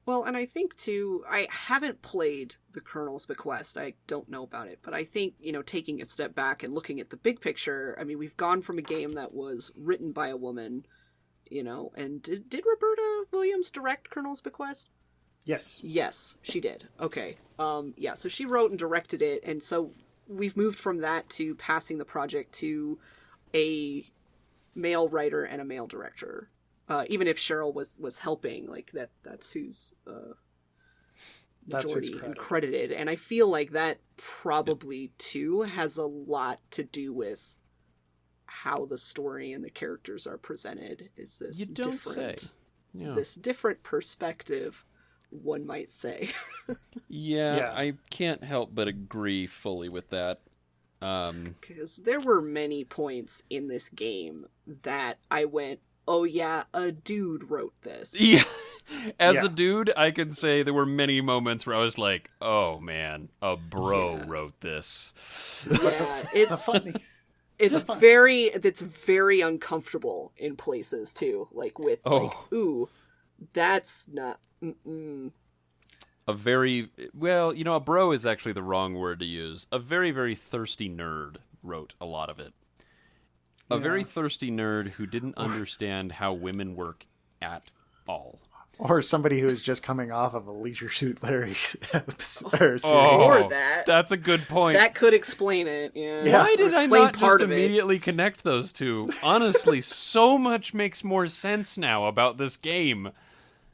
Well, and I think, too, I haven't played The Colonel's Bequest. I don't know about it. But I think, taking a step back and looking at the big picture, I mean, we've gone from a game that was written by a woman, and did Roberta Williams direct Colonel's Bequest? Yes, she did. Okay. So she wrote and directed it, and so we've moved from that to passing the project to a male writer and a male director. Even if Cheryl was helping, like that's who's majority and credited. And I feel like that probably too has a lot to do with how the story and the characters are presented. Is this this different perspective, one might say. I can't help but agree fully with that. Because there were many points in this game that I went, oh yeah, a dude wrote this. Yeah. As a dude, I can say there were many moments where I was like, oh man, a bro wrote this. Yeah, it's very uncomfortable in places too. Like with ooh, that's not a very, well, a bro is actually the wrong word to use. A very, very thirsty nerd wrote a lot of it. A very thirsty nerd who didn't understand how women work at all. Or somebody who is just coming off of a Leisure Suit Larry series. Or that. That's a good point. That could explain it. Yeah. Why did I not just immediately connect those two? Honestly, so much makes more sense now about this game.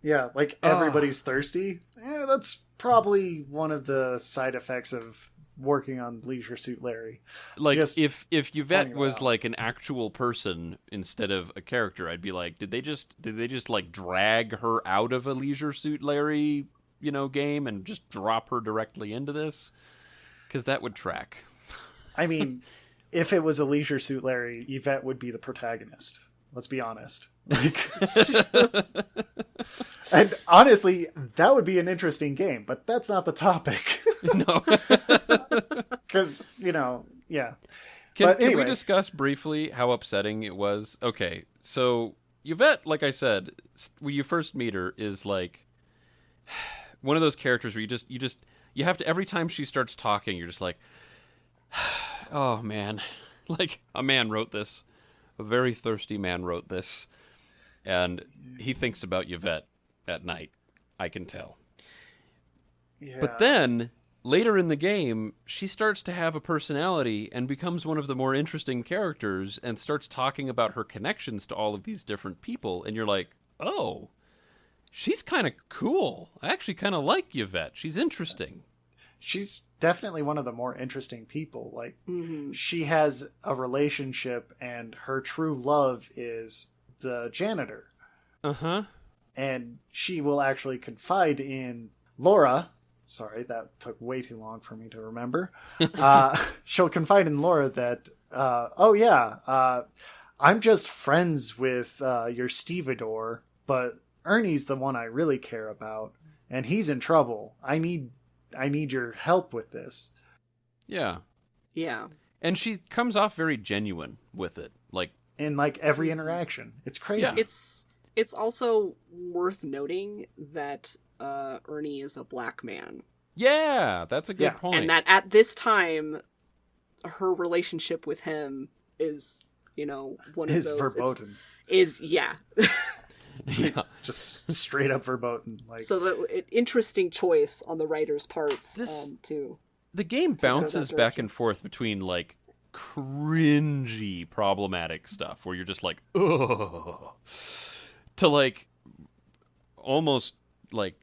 Yeah, like everybody's thirsty. That's probably one of the side effects of working on Leisure Suit Larry. Like, just if Yvette was like an actual person instead of a character, I'd be like, did they just like drag her out of a Leisure Suit Larry, game and just drop her directly into this? Because that would track. I mean, if it was a Leisure Suit Larry, Yvette would be the protagonist. Let's be honest. And honestly, that would be an interesting game, but that's not the topic. No. Because, yeah. Can we discuss briefly how upsetting it was? Okay, so Yvette, like I said, when you first meet her, is like one of those characters where you have to, every time she starts talking, you're just like, oh man, like a man wrote this. A very thirsty man wrote this, and he thinks about Yvette at night. I can tell. Yeah. But then, later in the game, she starts to have a personality and becomes one of the more interesting characters and starts talking about her connections to all of these different people, and you're like, oh, she's kind of cool. I actually kind of like Yvette. She's interesting. She's definitely one of the more interesting people. Like, she has a relationship, and her true love is the janitor. Uh-huh. And she will actually confide in Laura. Sorry, that took way too long for me to remember. She'll confide in Laura that, I'm just friends with your stevedore, but Ernie's the one I really care about, and he's in trouble. I need your help with this. Yeah. Yeah. And she comes off very genuine with it. Like, in like every interaction. It's crazy. Yeah. It's also worth noting that Ernie is a black man. Yeah, that's a good point. And that at this time, her relationship with him is, one of those. Verboten. Yeah. Just straight up verboten. Like, so that interesting choice on the writer's part too. The game bounces back and forth between like cringy problematic stuff where you're just like, ugh, to like almost like,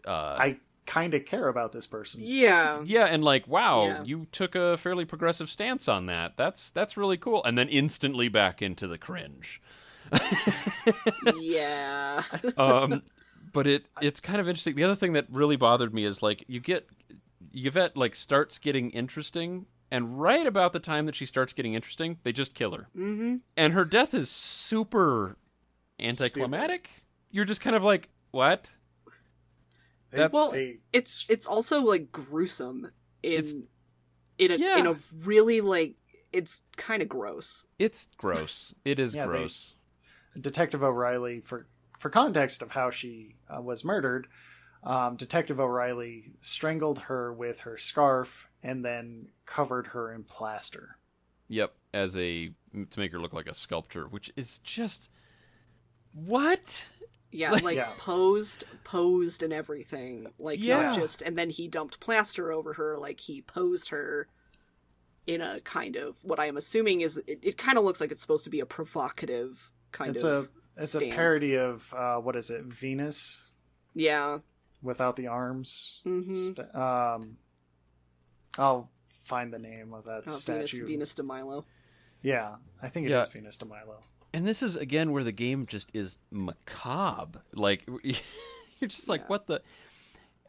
I kind of care about this person. Yeah. Yeah, and like, wow, you took a fairly progressive stance on that. That's really cool. And then instantly back into the cringe. Yeah. But it's kind of interesting. The other thing that really bothered me is like Yvette like starts getting interesting, and right about the time that she starts getting interesting, they just kill her. Mm-hmm. And her death is super anticlimactic. You're just kind of like, what? It's also like gruesome in a really like, it's kind of gross. It's gross. It is gross. Detective O'Reilly, for context of how she was murdered, Detective O'Reilly strangled her with her scarf and then covered her in plaster. Yep, to make her look like a sculptor, which is just what? Yeah, posed and everything. Like, not just, and then he dumped plaster over her, like he posed her in a kind of, what I am assuming is, it kind of looks like it's supposed to be a provocative kind of It's stance. a parody of, what is it, Venus? Yeah. Without the arms. Mm-hmm. I'll find the name of that statue. Venus de Milo. Yeah, I think it is Venus de Milo. And this is, again, where the game just is macabre. Like, you're just like, what the...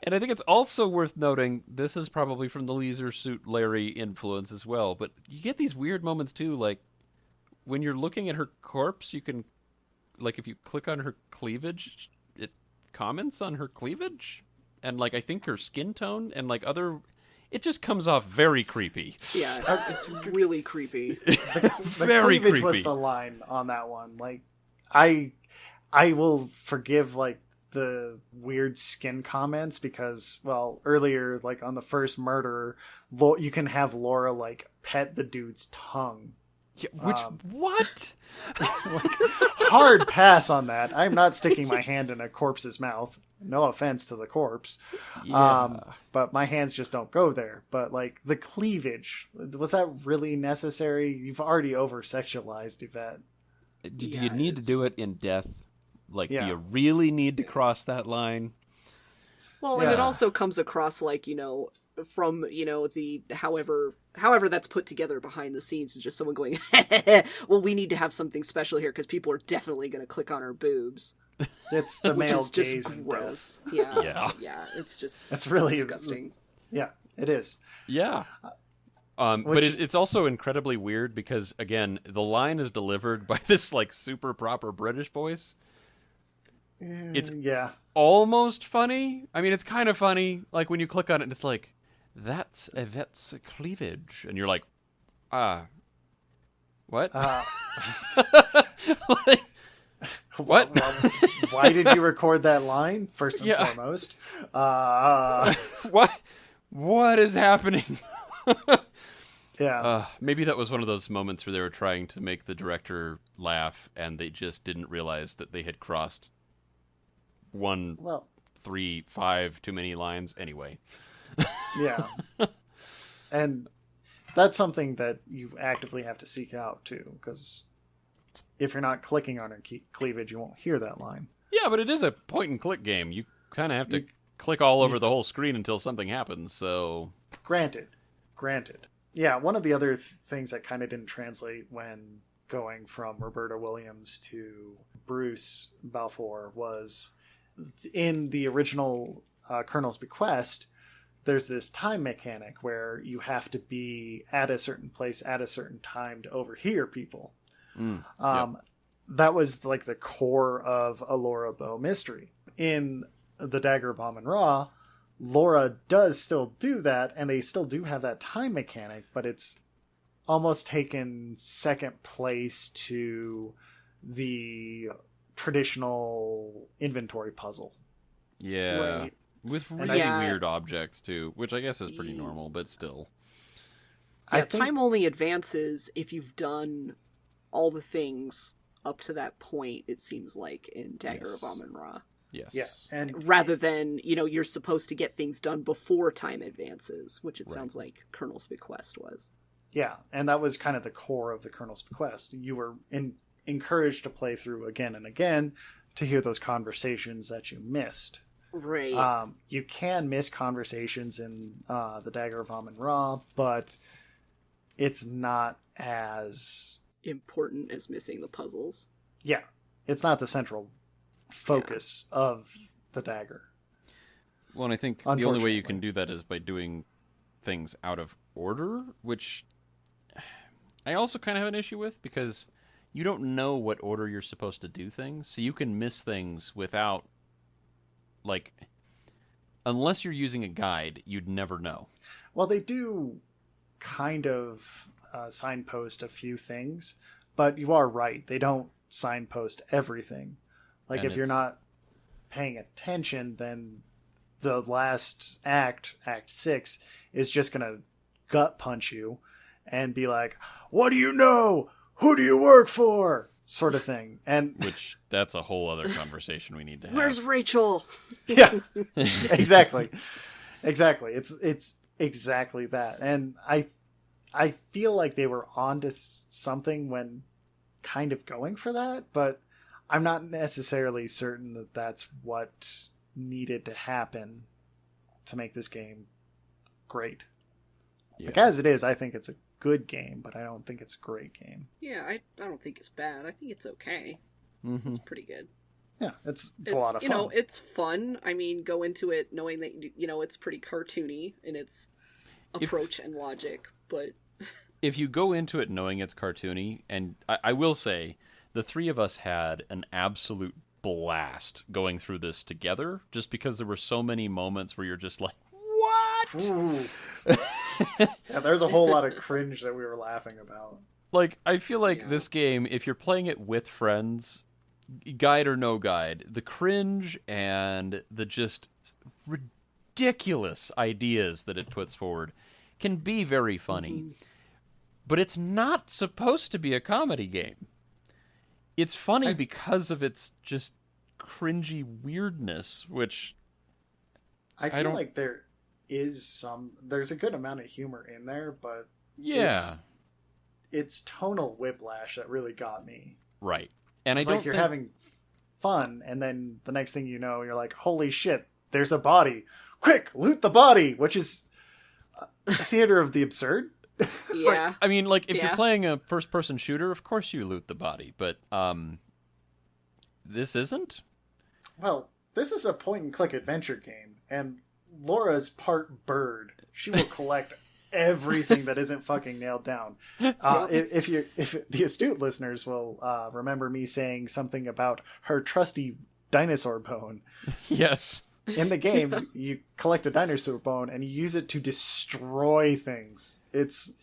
And I think it's also worth noting, this is probably from the Leisure Suit Larry influence as well, but you get these weird moments too, like, when you're looking at her corpse, you can, like, if you click on her cleavage, it comments on her cleavage, and, like, I think her skin tone, and, like, other... It just comes off very creepy. Yeah, it's really creepy. The very cleavage creepy. was the line on that one. Like, I will forgive, like, the weird skin comments because, well, earlier, like on the first murder, you can have Laura like pet the dude's tongue. Yeah, which what? Like, hard pass on that. I'm not sticking my hand in a corpse's mouth. No offense to the corpse. Yeah. But my hands just don't go there. But like the cleavage, was that really necessary? You've already over-sexualized Yvette. Do you need to do it in death? Like, do you really need to cross that line? Well, and it also comes across like, from, the however that's put together behind the scenes, is just someone going, well, we need to have something special here because people are definitely going to click on our boobs. It's the male is gaze just and gross. death. Yeah, it's just it's really disgusting. Yeah, it is. Yeah. But it's also incredibly weird because, again, the line is delivered by this like super proper British voice. It's almost funny. I mean, it's kind of funny. Like when you click on it, and it's like, "That's Yvette's cleavage," and you're like, what? Like, what? Why did you record that line? First and foremost, what is happening? Yeah. Maybe that was one of those moments where they were trying to make the director laugh, and they just didn't realize that they had crossed 1, 3, 5 too many lines. Anyway. Yeah. And that's something that you actively have to seek out too, because if you're not clicking on her cleavage, you won't hear that line. Yeah, but it is a point and click game. You kind of have to click all over the whole screen until something happens. So granted. Yeah, one of the other things that kind of didn't translate when going from Roberta Williams to Bruce Balfour was in the original Colonel's Bequest, there's this time mechanic where you have to be at a certain place at a certain time to overhear people. That was like the core of a Laura Bow mystery. In the Dagger of Amon Ra, Laura does still do that, and they still do have that time mechanic, but it's almost taken second place to the traditional inventory puzzle. Yeah. Right. With really weird objects, too, which I guess is pretty normal, but still. Yeah, time only advances if you've done all the things up to that point, it seems like, in Dagger of Amon Ra. Yes. Yeah. And rather than, you're supposed to get things done before time advances, which it sounds like Colonel's Bequest was. Yeah, and that was kind of the core of the Colonel's Bequest. You were encouraged to play through again and again to hear those conversations that you missed. Right. You can miss conversations in the Dagger of Amon Ra, but it's not as important as missing the puzzles. Yeah, it's not the central focus of the Dagger. Well, and I think the only way you can do that is by doing things out of order, which I also kind of have an issue with because you don't know what order you're supposed to do things, so you can miss things without, like, unless you're using a guide, you'd never know. Well, they do kind of signpost a few things, but you are right. They don't signpost everything. Like, if you're not paying attention, then the last act, Act 6, is just going to gut punch you and be like, what do you know? Who do you work for? Sort of thing. And which, that's a whole other conversation we need to have. Where's Rachel? Yeah, exactly. It's exactly that. And I feel like they were onto something when kind of going for that, but I'm not necessarily certain that that's what needed to happen to make this game great. Yeah. Like, as it is, I think it's a good game, but I don't think it's a great game. Yeah, I don't think it's bad. I think it's okay. Mm-hmm. It's pretty good. Yeah, it's a lot of fun. It's fun. I mean, go into it knowing that, it's pretty cartoony in its approach and logic, but... If you go into it knowing it's cartoony, and I will say, the three of us had an absolute blast going through this together, just because there were so many moments where you're just like, what? Yeah, there's a whole lot of cringe that we were laughing about. Like, I feel like this game, if you're playing it with friends, guide or no guide, the cringe and the just ridiculous ideas that it puts forward can be very funny. Mm-hmm. But it's not supposed to be a comedy game. It's funny because of its just cringy weirdness, which I feel like there's a good amount of humor in there, but yeah, it's tonal whiplash that really got me. Right. And it's you're having fun, and then the next thing you know, you're like, holy shit, there's a body. Quick, loot the body, which is a theater of the absurd. Yeah. I mean, like, if you're playing a first-person shooter, of course you loot the body, but this isn't? Well, this is a point-and-click adventure game, and Laura's part bird. She will collect everything that isn't fucking nailed down. If the astute listeners will remember me saying something about her trusty dinosaur bone. Yes. In the game, you collect a dinosaur bone and you use it to destroy things. It's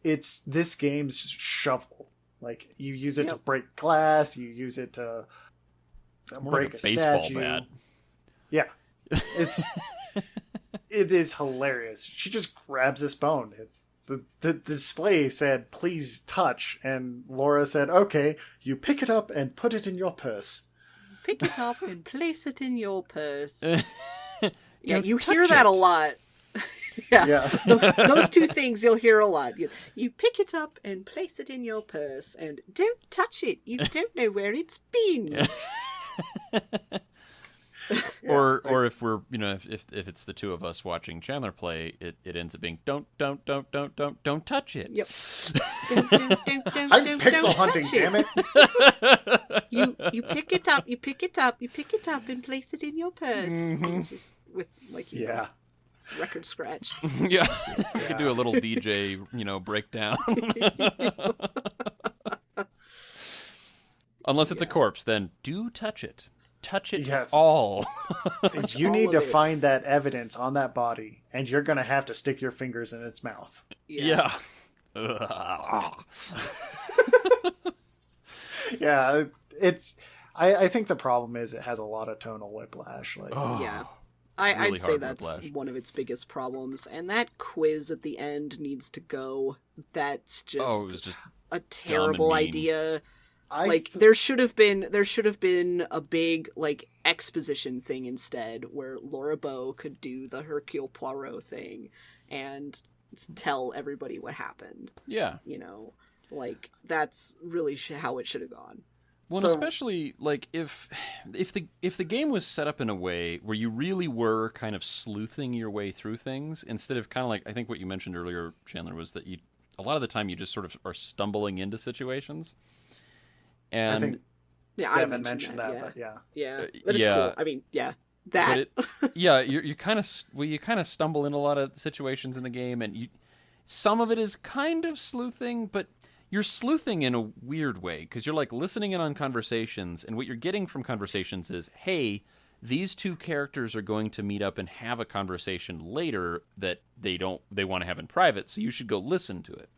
this game's shovel. Like, you use it to break glass, you use it to break a statue. Bat. Yeah. It is hilarious. She just grabs this bone. The display said, please touch, and Laura said, okay, you pick it up and put it in your purse. Pick it up and place it in your purse. Yeah, you hear that a lot. Yeah. Those two things you'll hear a lot. You pick it up and place it in your purse, and don't touch it. You don't know where it's been. Or if we're, if it's the two of us watching Chandler play, it ends up being don't touch it. Yep. I'm pixel hunting, damn it. You pick it up, you pick it up and place it in your purse. Mm-hmm. Just with record scratch. Yeah. You could do a little DJ, breakdown. Unless it's a corpse, then do touch it. Touch it all. You need to find that evidence on that body, and you're going to have to stick your fingers in its mouth. Yeah. Yeah, I think the problem is it has a lot of tonal whiplash. Yeah. I'd say that's one of its biggest problems, and that quiz at the end needs to go. That's just a terrible idea. There should have been a big exposition thing instead, where Laura Bow could do the Hercule Poirot thing and tell everybody what happened. Yeah, that's really how it should have gone. Well, especially if the game was set up in a way where you really were kind of sleuthing your way through things instead of kind of I think what you mentioned earlier, Chandler, was that a lot of the time you just sort of are stumbling into situations. And I think Devin mentioned that, but but it's cool. I mean, that. You kind of stumble in a lot of situations in the game, and some of it is kind of sleuthing, but you're sleuthing in a weird way because you're listening in on conversations, and what you're getting from conversations is, hey, these two characters are going to meet up and have a conversation later that they want to have in private, so you should go listen to it.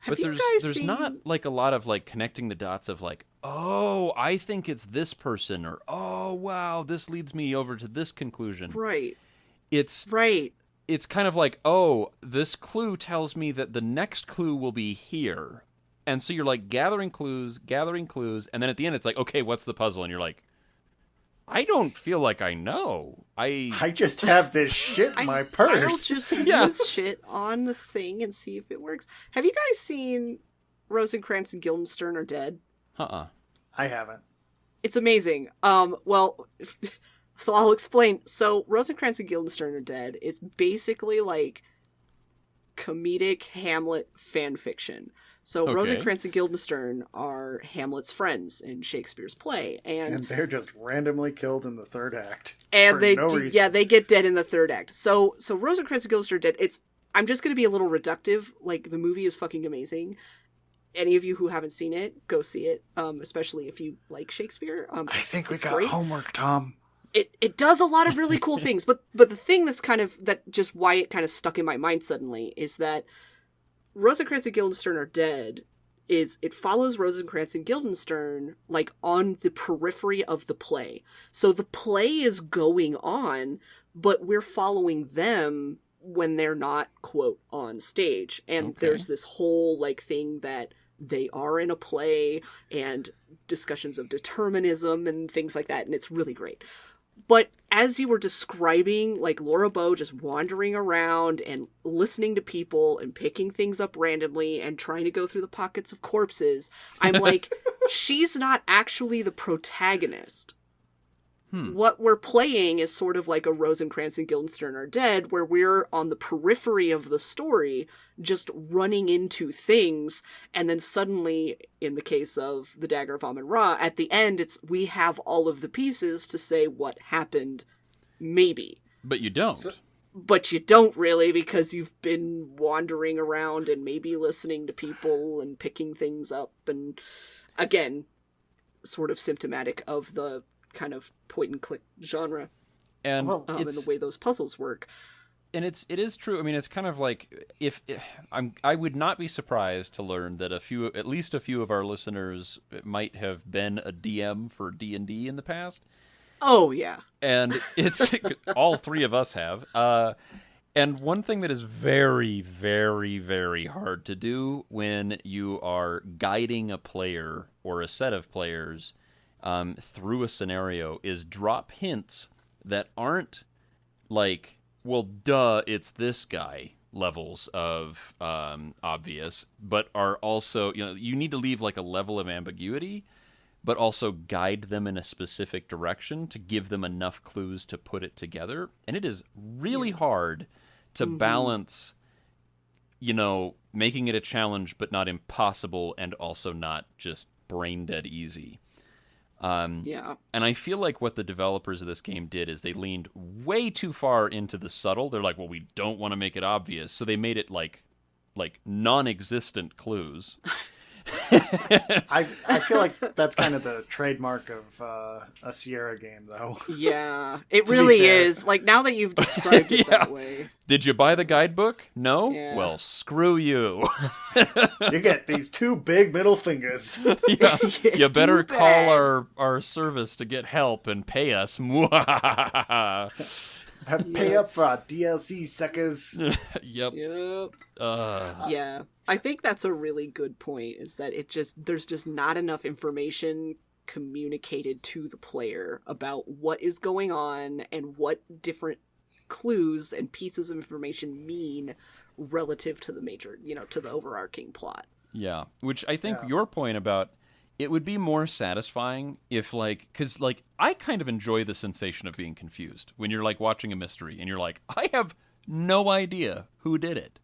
But there's not a lot of connecting the dots of oh, I think it's this person, or oh wow, this leads me over to this conclusion. Right. It's kind of oh, this clue tells me that the next clue will be here. And so you're gathering clues, and then at the end it's okay, what's the puzzle? And you're I don't feel like I know. I just have this shit in my purse. I'll just use shit on this thing and see if it works. Have you guys seen Rosencrantz and Guildenstern Are Dead? I haven't. It's amazing. Well, so I'll explain. So Rosencrantz and Guildenstern Are Dead is basically comedic Hamlet fan fiction. So Rosencrantz and Guildenstern are Hamlet's friends in Shakespeare's play, and they're just randomly killed in the third act. And they they get dead in the third act. So Rosencrantz and Guildenstern Are Dead. I'm just going to be a little reductive. The movie is fucking amazing. Any of you who haven't seen it, go see it. Especially if you like Shakespeare. I think we got homework, Tom. It does a lot of really cool things, but the thing that's why it kind of stuck in my mind suddenly is that Rosencrantz and Guildenstern Are Dead is it follows Rosencrantz and Guildenstern, like, on the periphery of the play. So the play is going on, but we're following them when they're not, quote, on stage. And there's this whole, like, thing that they are in a play, and discussions of determinism and things like that, and it's really great. But as you were describing, like, Laura Bow just wandering around and listening to people and picking things up randomly and trying to go through the pockets of corpses, I'm like, she's not actually the protagonist. What we're playing is sort of like a Rosencrantz and Guildenstern Are Dead, where we're on the periphery of the story, just running into things, and then suddenly, in the case of the Dagger of Amon Ra, at the end, we have all of the pieces to say what happened, maybe. But you don't. But you don't really, because you've been wandering around and maybe listening to people and picking things up, and again, sort of symptomatic of the kind of point and click genre, and and the way those puzzles work. And it is true. I mean, it's kind of like I would not be surprised to learn that at least a few of our listeners might have been a DM for D&D in the past. Oh yeah, and it's all three of us have. And one thing that is very, very, very hard to do when you are guiding a player or a set of players through a scenario is drop hints that aren't like, well, duh, it's this guy levels of obvious, but are also, you need to leave like a level of ambiguity, but also guide them in a specific direction to give them enough clues to put it together. And it is really hard to balance, making it a challenge, but not impossible, and also not just brain dead easy. And I feel like what the developers of this game did is they leaned way too far into the subtle. They're like, well, we don't want to make it obvious, so they made it like non-existent clues. I feel like that's kind of the trademark of a Sierra game, though. Yeah, it really is. Like, now that you've described it that way. Did you buy the guidebook? No? Yeah. Well, screw you. You get these two big middle fingers. Yeah. You better call our service to get help and pay us. Pay up for our DLC, suckers. Yep. Yeah. I think that's a really good point, is that there's just not enough information communicated to the player about what is going on and what different clues and pieces of information mean relative to the major, to the overarching plot. Yeah, which I think your point about it would be more satisfying if, because I kind of enjoy the sensation of being confused when you're watching a mystery and you're like, I have no idea who did it.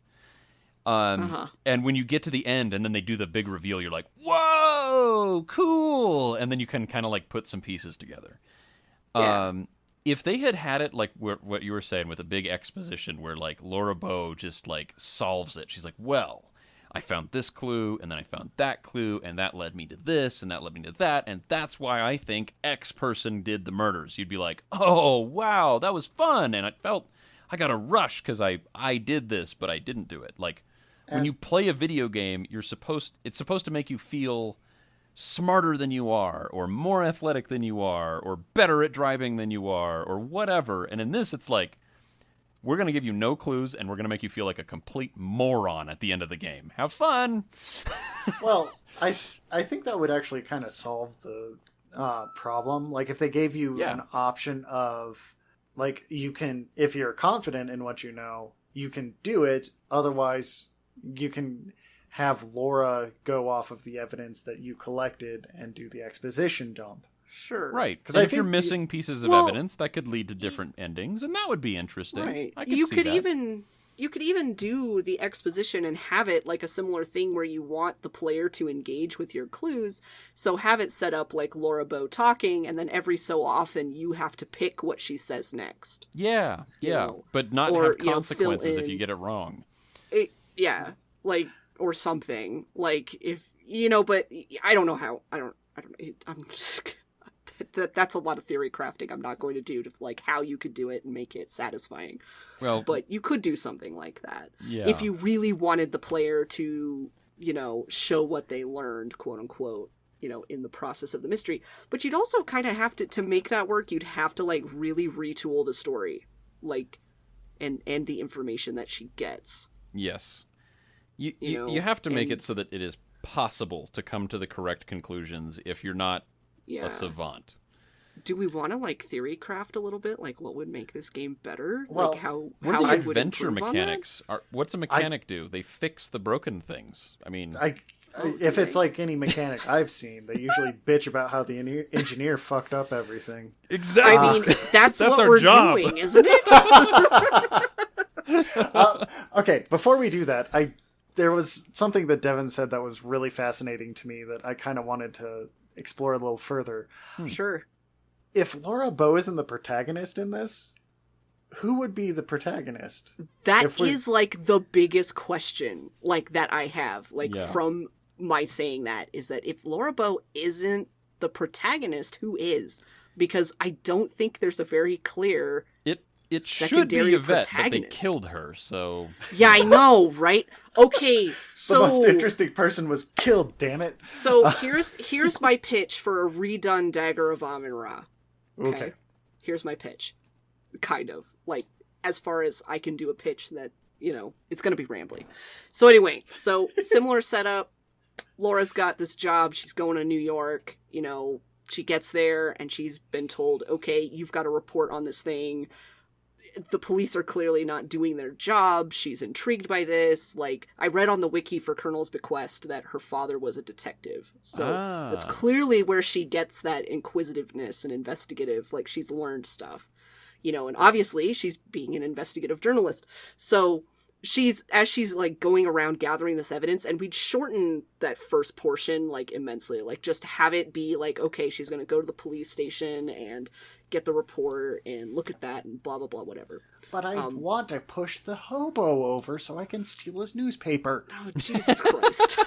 And when you get to the end and then they do the big reveal, you're like, whoa, cool. And then you can kind of put some pieces together. Yeah. If they had it like what you were saying with a big exposition where Laura Bow just solves it. She's like, well, I found this clue and then I found that clue and that led me to this and that led me to that. And that's why I think X person did the murders. You'd be like, oh, wow, that was fun. And I got a rush because I did this, but I didn't do it. When you play a video game, it's supposed to make you feel smarter than you are, or more athletic than you are, or better at driving than you are, or whatever. And in this, it's we're going to give you no clues, and we're going to make you feel like a complete moron at the end of the game. Have fun! Well, I think that would actually kind of solve the problem. If they gave you an option of, you can, if you're confident in what you know, you can do it. Otherwise, you can have Laura go off of the evidence that you collected and do the exposition dump. Sure. Right. Because if you're missing pieces of evidence, that could lead to different endings, and that would be interesting. Right. I could you see could that. You could even do the exposition and have it a similar thing where you want the player to engage with your clues. So have it set up like Laura Bow talking, and then every so often you have to pick what she says next. Yeah, but not have consequences if you get it wrong. Or something. If, but I don't know how. I don't know. I'm just... That's a lot of theory crafting I'm not going to do to how you could do it and make it satisfying. Well, but you could do something like that. Yeah. If you really wanted the player to show what they learned, quote unquote, in the process of the mystery. But you'd also kind of have to make that work, you'd have to, like, really retool the story, like, and the information that she gets. Yes. You have to make it so that it is possible to come to the correct conclusions if you're not a savant. Do we want to, like, theory craft a little bit? Like, what would make this game better? Well, like, how the it would adventure improve mechanics? What's a mechanic do? They fix the broken things. I mean... if it's like any mechanic I've seen, they usually bitch about how the engineer fucked up everything. Exactly. I mean, that's what we're doing, isn't it? Okay, before we do that, there was something that Devin said that was really fascinating to me that I kind of wanted to explore a little further. Sure. If Laura Bow isn't the protagonist in this, who would be the protagonist? That is, like, the biggest question, like, that I have, like, from my saying that, is that if Laura Bow isn't the protagonist, who is? Because I don't think there's a very clear it should be Yvette, but they killed her, so... Yeah, I know, right? Okay, so... The most interesting person was killed, damn it. So here's my pitch for a redone Dagger of Amon-Ra. Okay. Here's my pitch. Kind of. Like, as far as I can do a pitch that, it's going to be rambly. So anyway, similar setup. Laura's got this job. She's going to New York. She gets there and she's been told, okay, you've got to report on this thing. The police are clearly not doing their job. She's intrigued by this. Like, I read on the wiki for Colonel's Bequest that her father was a detective. So that's clearly where she gets that inquisitiveness and investigative, like, she's learned stuff. And obviously she's being an investigative journalist. So as she's like going around gathering this evidence, and we'd shorten that first portion like immensely, like just have it be like, okay, she's going to go to the police station and get the report and look at that and blah, blah, blah, whatever. But I want to push the hobo over so I can steal his newspaper. Oh, Jesus Christ.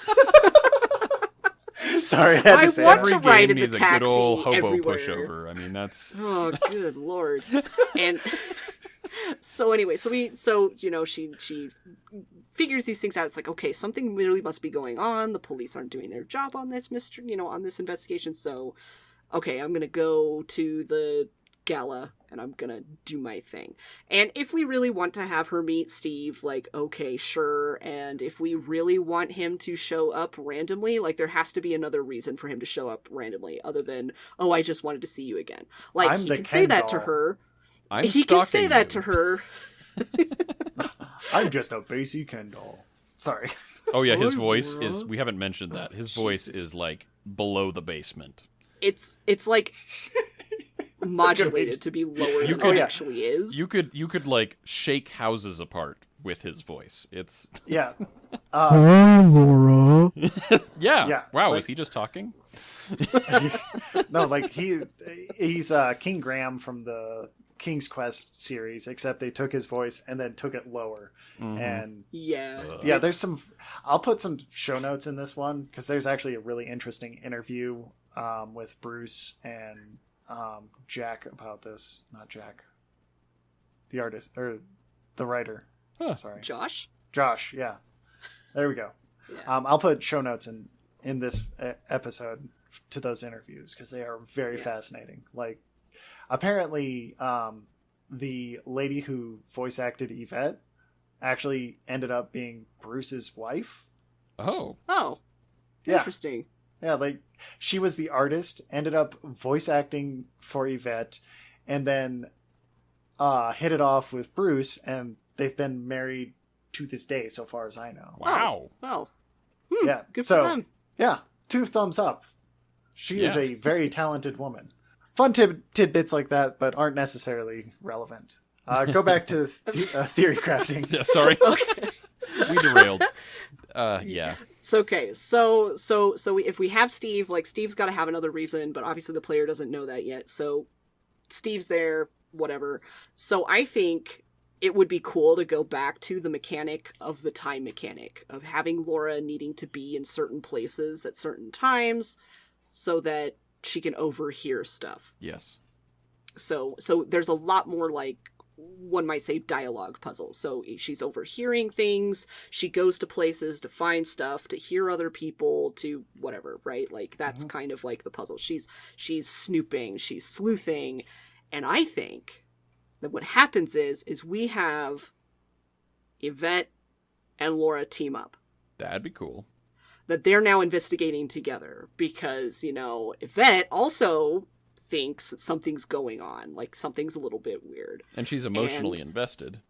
Sorry, I had to say want every to ride in game the needs taxi a good old hobo everywhere. pushover. I mean, that's... Oh, good Lord. And so anyway, she figures these things out. It's like, okay, something really must be going on. The police aren't doing their job on this on this investigation. So, okay, I'm going to go to the gala and I'm going to do my thing. And if we really want to have her meet Steve, like, okay, sure. And if we really want him to show up randomly, like, there has to be another reason for him to show up randomly other than, oh, I just wanted to see you again. Like, he can say that to her. He can say that to her. I'm just a basic Ken doll. Sorry. Oh yeah, his voice is, we haven't mentioned that. His voice is like below the basement. It's like modulated to be lower than it actually is. You could like shake houses apart with his voice. It's yeah. Hi, Laura. Yeah. Wow, was he just talking? No, like he's King Graham from the King's Quest series, except they took his voice and then took it lower. And there's some, I'll put some show notes in this one because there's actually a really interesting interview with Bruce and Jack about this. Not Jack, the artist or the writer. Sorry, Josh, yeah, there we go. I'll put show notes in this episode to those interviews because they are very fascinating. Like, apparently the lady who voice acted Yvette actually ended up being Bruce's wife. Oh, interesting. Yeah, like she was the artist, ended up voice acting for Yvette, and then hit it off with Bruce, and they've been married to this day, so far as I know. Wow. Well, yeah, good for them. Yeah, 2 thumbs up. She is a very talented woman. Fun tidbits like that, but aren't necessarily relevant. Go back to theory crafting. Yeah, sorry. Okay. We derailed. Yeah. It's okay. So if we have Steve, like, Steve's got to have another reason, but obviously the player doesn't know that yet. So Steve's there, whatever. So I think it would be cool to go back to the mechanic of the time mechanic of having Laura needing to be in certain places at certain times so that she can overhear stuff. Yes. So there's a lot more like one might say, dialogue puzzle. So she's overhearing things, she goes to places to find stuff, to hear other people, to whatever, right? Like, that's kind of like the puzzle. She's snooping, she's sleuthing, and I think that what happens is we have Yvette and Laura team up. That'd be cool. That they're now investigating together because, Yvette also thinks that something's going on, like something's a little bit weird. And she's emotionally invested.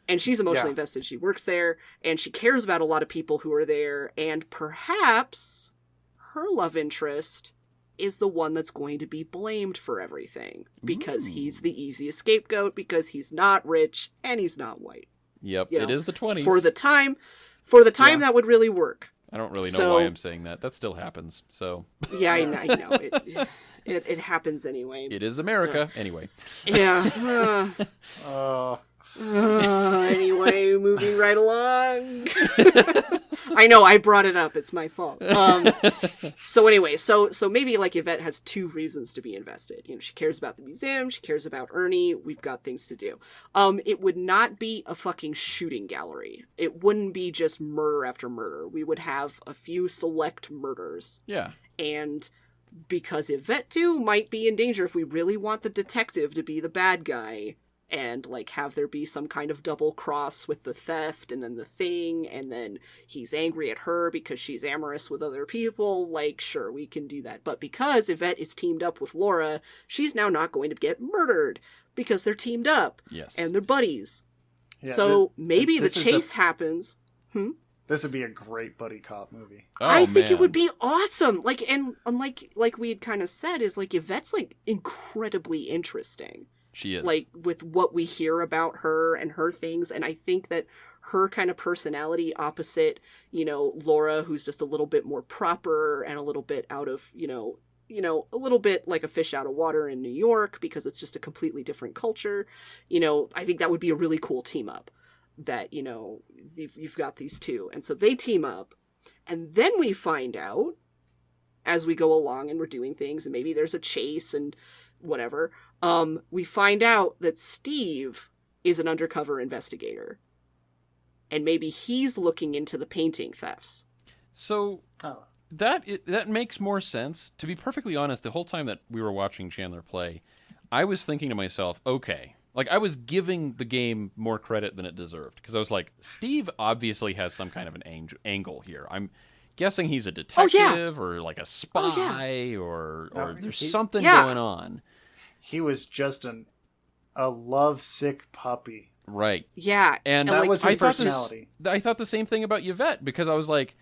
And she's emotionally invested. She works there, and she cares about a lot of people who are there, and perhaps her love interest is the one that's going to be blamed for everything because he's the easiest scapegoat, because he's not rich and he's not white. Yep, it is the 20s. For the time that would really work. I don't really know why I'm saying that. That still happens, so... Yeah, I know. It happens anyway. It is America, anyway. Yeah. Anyway, moving right along. I know, I brought it up. It's my fault. So anyway, so maybe like Yvette has two reasons to be invested. She cares about the museum. She cares about Ernie. We've got things to do. It would not be a fucking shooting gallery. It wouldn't be just murder after murder. We would have a few select murders. Yeah. And because Yvette too might be in danger if we really want the detective to be the bad guy. And, like, have there be some kind of double cross with the theft and then the thing, and then he's angry at her because she's amorous with other people. Like, sure, we can do that. But because Yvette is teamed up with Laura, she's now not going to get murdered because they're teamed up. Yes. And they're buddies. Yeah, so maybe the chase happens. This would be a great buddy cop movie. I think it would be awesome. Like, and unlike we had kind of said, is like Yvette's like incredibly interesting. She is. Like, with what we hear about her and her things, and I think that her kind of personality opposite, Laura, who's just a little bit more proper and a little bit out of, a little bit like a fish out of water in New York because it's just a completely different culture. I think that would be a really cool team up that, you've got these two. And so they team up, and then we find out as we go along and we're doing things, and maybe there's a chase and whatever, we find out that Steve is an undercover investigator. And maybe he's looking into the painting thefts. So that makes more sense. To be perfectly honest, the whole time that we were watching Chandler play, I was thinking to myself, okay, like I was giving the game more credit than it deserved. Because I was like, Steve obviously has some kind of an angle here. I'm guessing he's a detective or like a spy or there's something going on. He was just a lovesick puppy. Right. Yeah. And that was his personality. I thought the same thing about Yvette because I was like,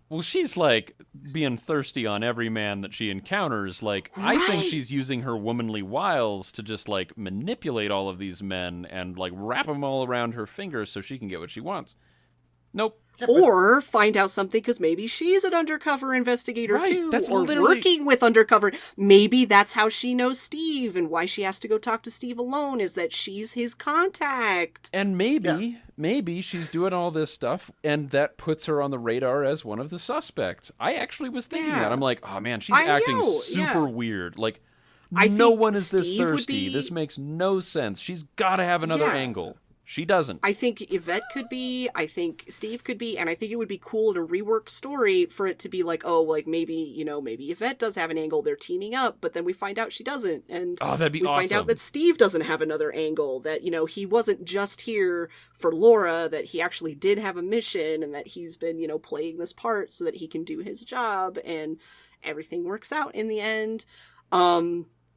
well, she's like being thirsty on every man that she encounters. Like, right. I think she's using her womanly wiles to just like manipulate all of these men and like wrap them all around her fingers so she can get what she wants. Nope. Or find out something because maybe she's an undercover investigator too, or working with undercover. Maybe that's how she knows Steve, and why she has to go talk to Steve alone is that she's his contact. And maybe she's doing all this stuff, and that puts her on the radar as one of the suspects. I actually was thinking that. I'm like, oh man, she's acting super weird. Like, no one is this thirsty. This makes no sense. She's got to have another angle. She doesn't. I think Yvette could be, I think Steve could be, and I think it would be cool in a reworked story for it to be like, oh, like maybe, maybe Yvette does have an angle, they're teaming up, but then we find out she doesn't, and that'd be we find out that Steve doesn't have another angle, that, he wasn't just here for Laura, that he actually did have a mission, and that he's been, playing this part so that he can do his job, and everything works out in the end.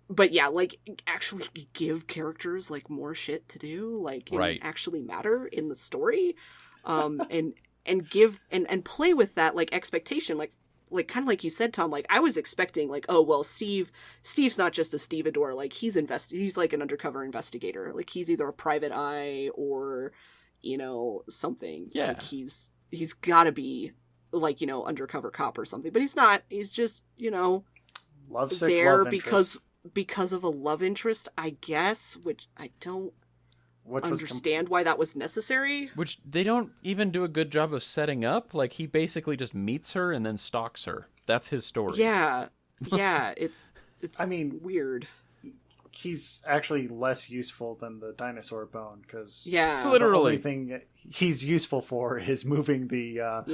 But yeah, like, actually give characters, like, more shit to do, like, and actually matter in the story, and give, and play with that, like, expectation, like, kind of like you said, Tom, like, I was expecting, like, oh, well, Steve's not just a stevedore, like, he's like an undercover investigator, like, he's either a private eye or, something, like, he's gotta be, like, undercover cop or something, but he's not, he's just, lovesick there love because of a love interest, I guess, which I don't understand why that was necessary. Which they don't even do a good job of setting up. Like, he basically just meets her and then stalks her. That's his story. Yeah, it's I mean, weird. he's actually less useful than the dinosaur bone, because literally the only thing he's useful for is moving the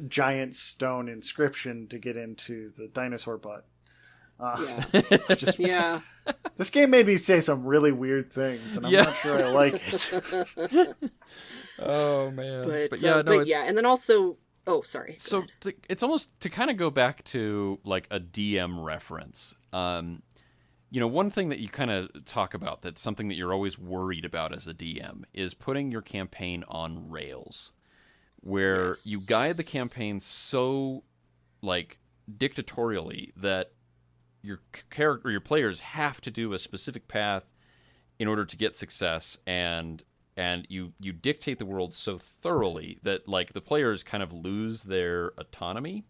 giant stone inscription to get into the dinosaur butt. This game made me say some really weird things, and I'm not sure I like it. Oh man, but and then also, sorry. So it's almost to kind of go back to like a DM reference. One thing that you kind of talk about that's something that you're always worried about as a DM is putting your campaign on rails, where you guide the campaign so like dictatorially that your character, your players have to do a specific path in order to get success, and you dictate the world so thoroughly that like the players kind of lose their autonomy.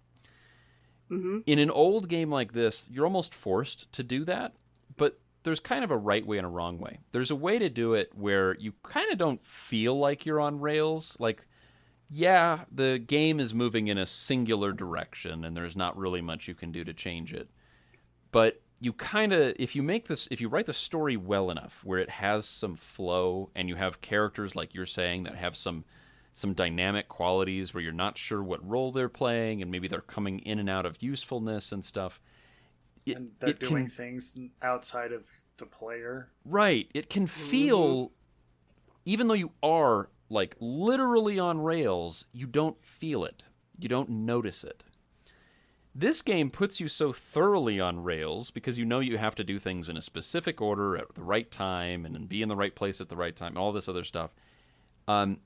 Mm-hmm. In an old game like this, you're almost forced to do that, but there's kind of a right way and a wrong way. There's a way to do it where you kind of don't feel like you're on rails. Like, yeah, the game is moving in a singular direction and there's not really much you can do to change it. But you kind of, if you write the story well enough where it has some flow and you have characters like you're saying that have some dynamic qualities where you're not sure what role they're playing and maybe they're coming in and out of usefulness and stuff. And they're doing things outside of the player. Right. It can feel, even though you are like literally on rails, you don't feel it. You don't notice it. This game puts you so thoroughly on rails because you know you have to do things in a specific order at the right time and be in the right place at the right time, all this other stuff. And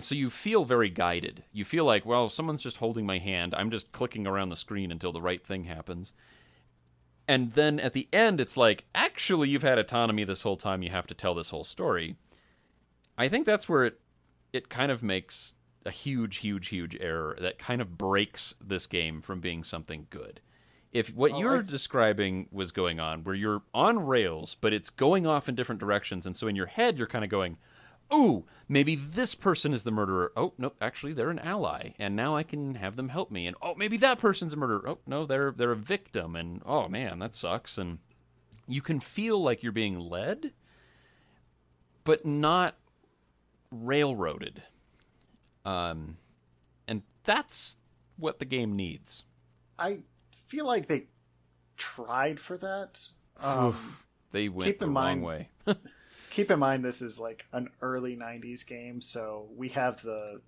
so you feel very guided. You feel like, well, someone's just holding my hand. I'm just clicking around the screen until the right thing happens. And then at the end, it's like, actually, you've had autonomy this whole time. You have to tell this whole story. I think that's where it kind of makes a huge, huge, huge error that kind of breaks this game from being something good. If what you're describing was going on, where you're on rails, but it's going off in different directions, and so in your head you're kind of going, ooh, maybe this person is the murderer. Oh, no, actually they're an ally, and now I can have them help me. And oh, maybe that person's a murderer. Oh, no, they're a victim, and oh man, that sucks. And you can feel like you're being led, but not railroaded. And that's what the game needs. I feel like they tried for that. They went the wrong way. Keep in mind, this is like an early 90s game, so we have the,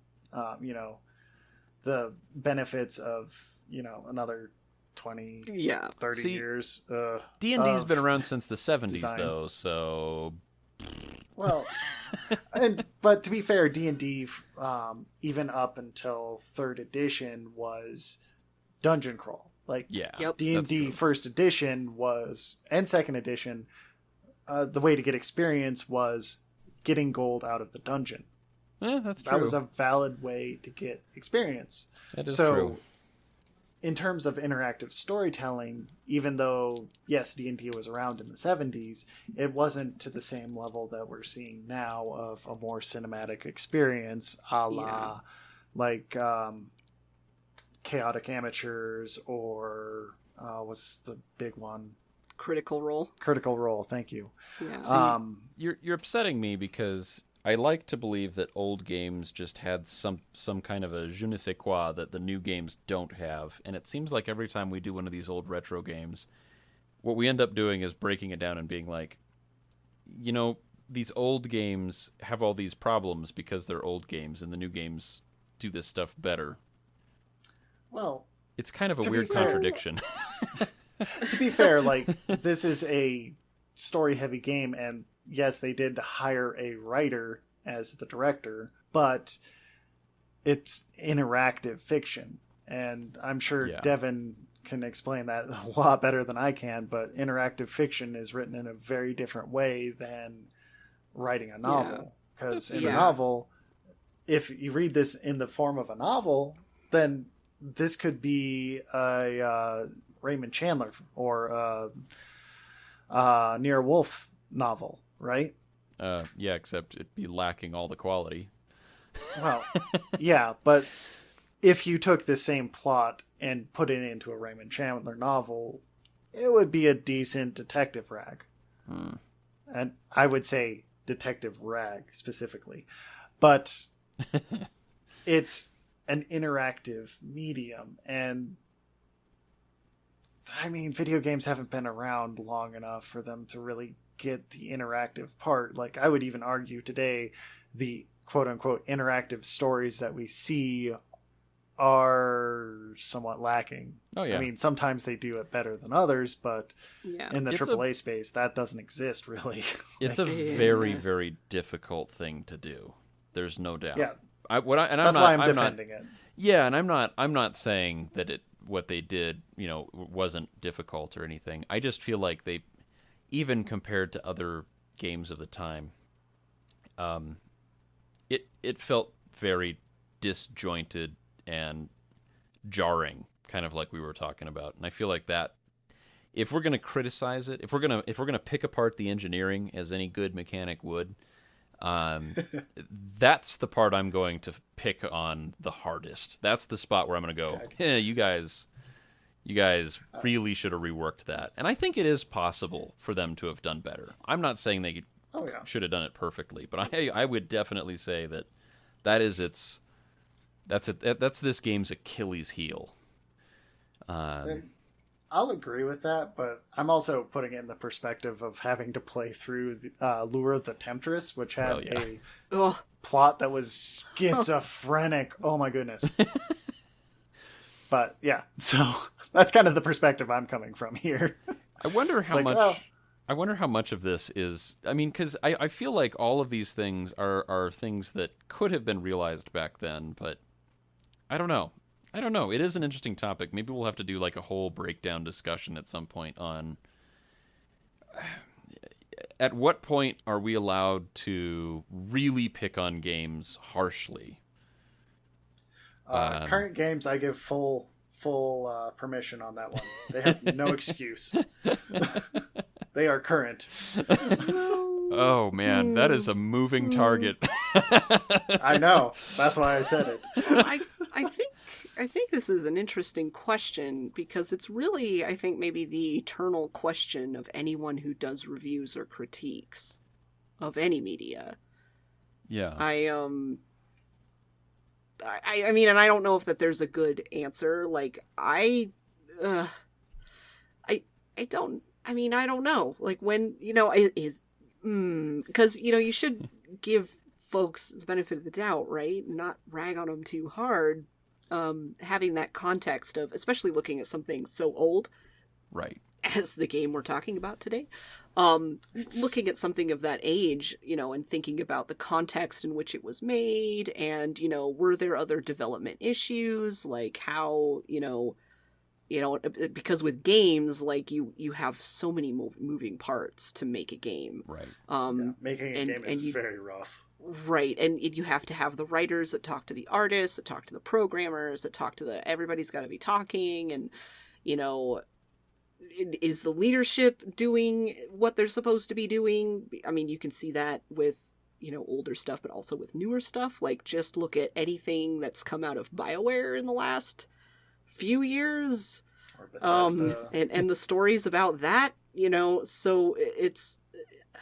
the benefits of, another 20, 30 years. D&D's been around since the 70s, design. Though, so... Well, but to be fair, D&D, even up until 3rd edition, was dungeon crawl. Like, D&D first edition was, and 2nd edition, the way to get experience was getting gold out of the dungeon. That's true. That was a valid way to get experience. That is true. In terms of interactive storytelling, even though, yes, D&D was around in the 70s, it wasn't to the same level that we're seeing now of a more cinematic experience, a la, like, Chaotic Amateurs, or what's the big one? Critical Role. Critical Role, thank you. Yeah. You're upsetting me because I like to believe that old games just had some kind of a je ne sais quoi that the new games don't have, and it seems like every time we do one of these old retro games, what we end up doing is breaking it down and being like, these old games have all these problems because they're old games, and the new games do this stuff better. Well, it's kind of a weird contradiction. To be fair, like, this is a story-heavy game, and yes, they did hire a writer as the director, but it's interactive fiction. And I'm sure Devin can explain that a lot better than I can, but interactive fiction is written in a very different way than writing a novel. Because in a novel, if you read this in the form of a novel, then this could be a Raymond Chandler or Nero Wolfe novel, right? Yeah, except it'd be lacking all the quality. Well, yeah, but if you took the same plot and put it into a Raymond Chandler novel, it would be a decent detective rag. And I would say Detective Rag specifically. But it's an interactive medium, and I mean, video games haven't been around long enough for them to really get the interactive part. Like, I would even argue today the quote-unquote interactive stories that we see are somewhat lacking. Oh, yeah. I mean, sometimes they do it better than others, but in the AAA space, that doesn't exist, really. It's a very, very difficult thing to do. There's no doubt. Yeah. That's why I'm defending it. Yeah, and I'm not saying that what they did, wasn't difficult or anything. I just feel like they, even compared to other games of the time, it felt very disjointed and jarring, kind of like we were talking about. And I feel like that, if we're going to criticize it, if we're going to pick apart the engineering as any good mechanic would, that's the part I'm going to pick on the hardest. That's the spot where I'm going to go, you guys really should have reworked that. And I think it is possible for them to have done better. I'm not saying they should have done it perfectly, but I would definitely say that's this game's Achilles heel. I'll agree with that, but I'm also putting it in the perspective of having to play through Lure of the Temptress, which had a plot that was schizophrenic. Oh my goodness. But yeah, so that's kind of the perspective I'm coming from here. I wonder how much. I wonder how much of this is. I mean, because I feel like all of these things are things that could have been realized back then, but I don't know. It is an interesting topic. Maybe we'll have to do like a whole breakdown discussion at some point on at what point are we allowed to really pick on games harshly. Current games, I give full permission on that one. They have no excuse. They are current. Oh man, that is a moving target. I know. That's why I said it. I think this is an interesting question because it's really, I think, maybe the eternal question of anyone who does reviews or critiques of any media. Yeah. I mean, and I don't know if that there's a good answer. Like, I don't know. Like, when, because, you should give folks the benefit of the doubt, right? Not rag on them too hard. Having that context of, especially looking at something so old, right, as the game we're talking about today, looking at something of that age, and thinking about the context in which it was made, and were there other development issues, like how because with games, like you have so many moving parts to make a game, right? Making a game is very rough. Right, and you have to have the writers that talk to the artists, that talk to the programmers, that talk to everybody's got to be talking, and, is the leadership doing what they're supposed to be doing? I mean, you can see that with, older stuff, but also with newer stuff. Like, just look at anything that's come out of BioWare in the last few years, and the stories about that, so it's,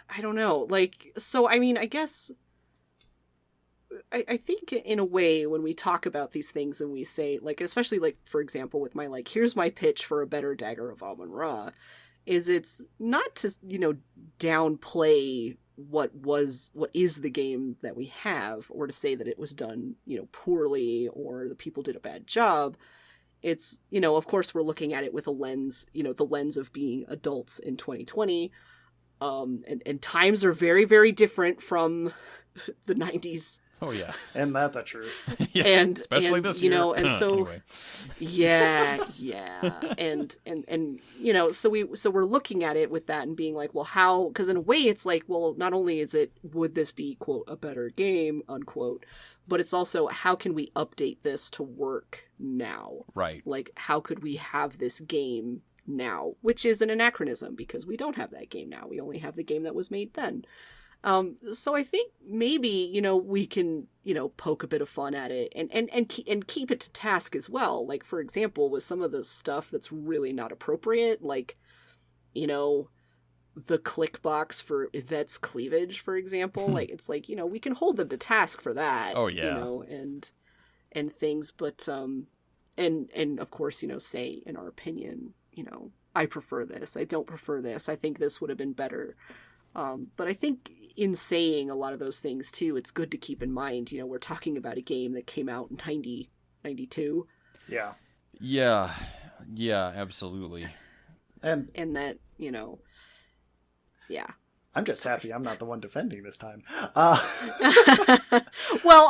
I don't know, like, so, I mean, I guess... I think in a way when we talk about these things and we say, like, especially like, for example, with my, like, here's my pitch for a better Dagger of Amon Ra, is it's not to, downplay what is the game that we have, or to say that it was done, poorly, or the people did a bad job. It's, of course we're looking at it with a lens, the lens of being adults in 2020. And times are very, very different from the 90s. Oh yeah, and that's the truth. Yeah, and especially this year. And so anyway. yeah, and so we're looking at it with that and being like, well, how? Because in a way, it's like, well, not only would this be, quote, a better game, unquote, but it's also, how can we update this to work now? Right. Like, how could we have this game now? Which is an anachronism because we don't have that game now. We only have the game that was made then. So I think maybe, we can, poke a bit of fun at it and keep it to task as well. Like, for example, with some of the stuff that's really not appropriate, like, the click box for Yvette's cleavage, for example. Like, it's like, you know, we can hold them to task for that. Oh, yeah. You know, and things, but, and of course, you know, say, in our opinion, you know, I prefer this, I don't prefer this, I think this would have been better. But I think in saying a lot of those things, too, it's good to keep in mind, you know, we're talking about a game that came out in 92. Yeah. Yeah, absolutely. And that, you know, yeah. I'm just happy I'm not the one defending this time. Well,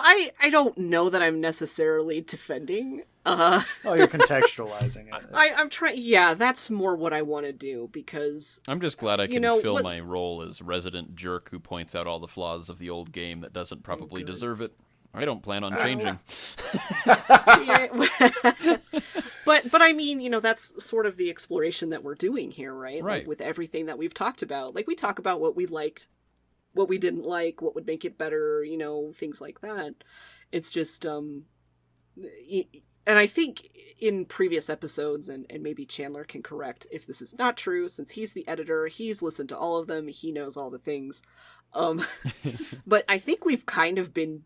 I don't know that I'm necessarily defending. Oh, you're contextualizing it. I'm trying. Yeah, that's more what I want to do, because I'm just glad I can fill my role as resident jerk who points out all the flaws of the old game that doesn't probably deserve it. I don't plan on changing. But I mean, you know, that's sort of the exploration that we're doing here, right? Right. Like, with everything that we've talked about. Like, we talk about what we liked, what we didn't like, what would make it better, you know, things like that. It's just, and I think in previous episodes, and maybe Chandler can correct if this is not true, since he's the editor, he's listened to all of them, he knows all the things. But I think we've kind of been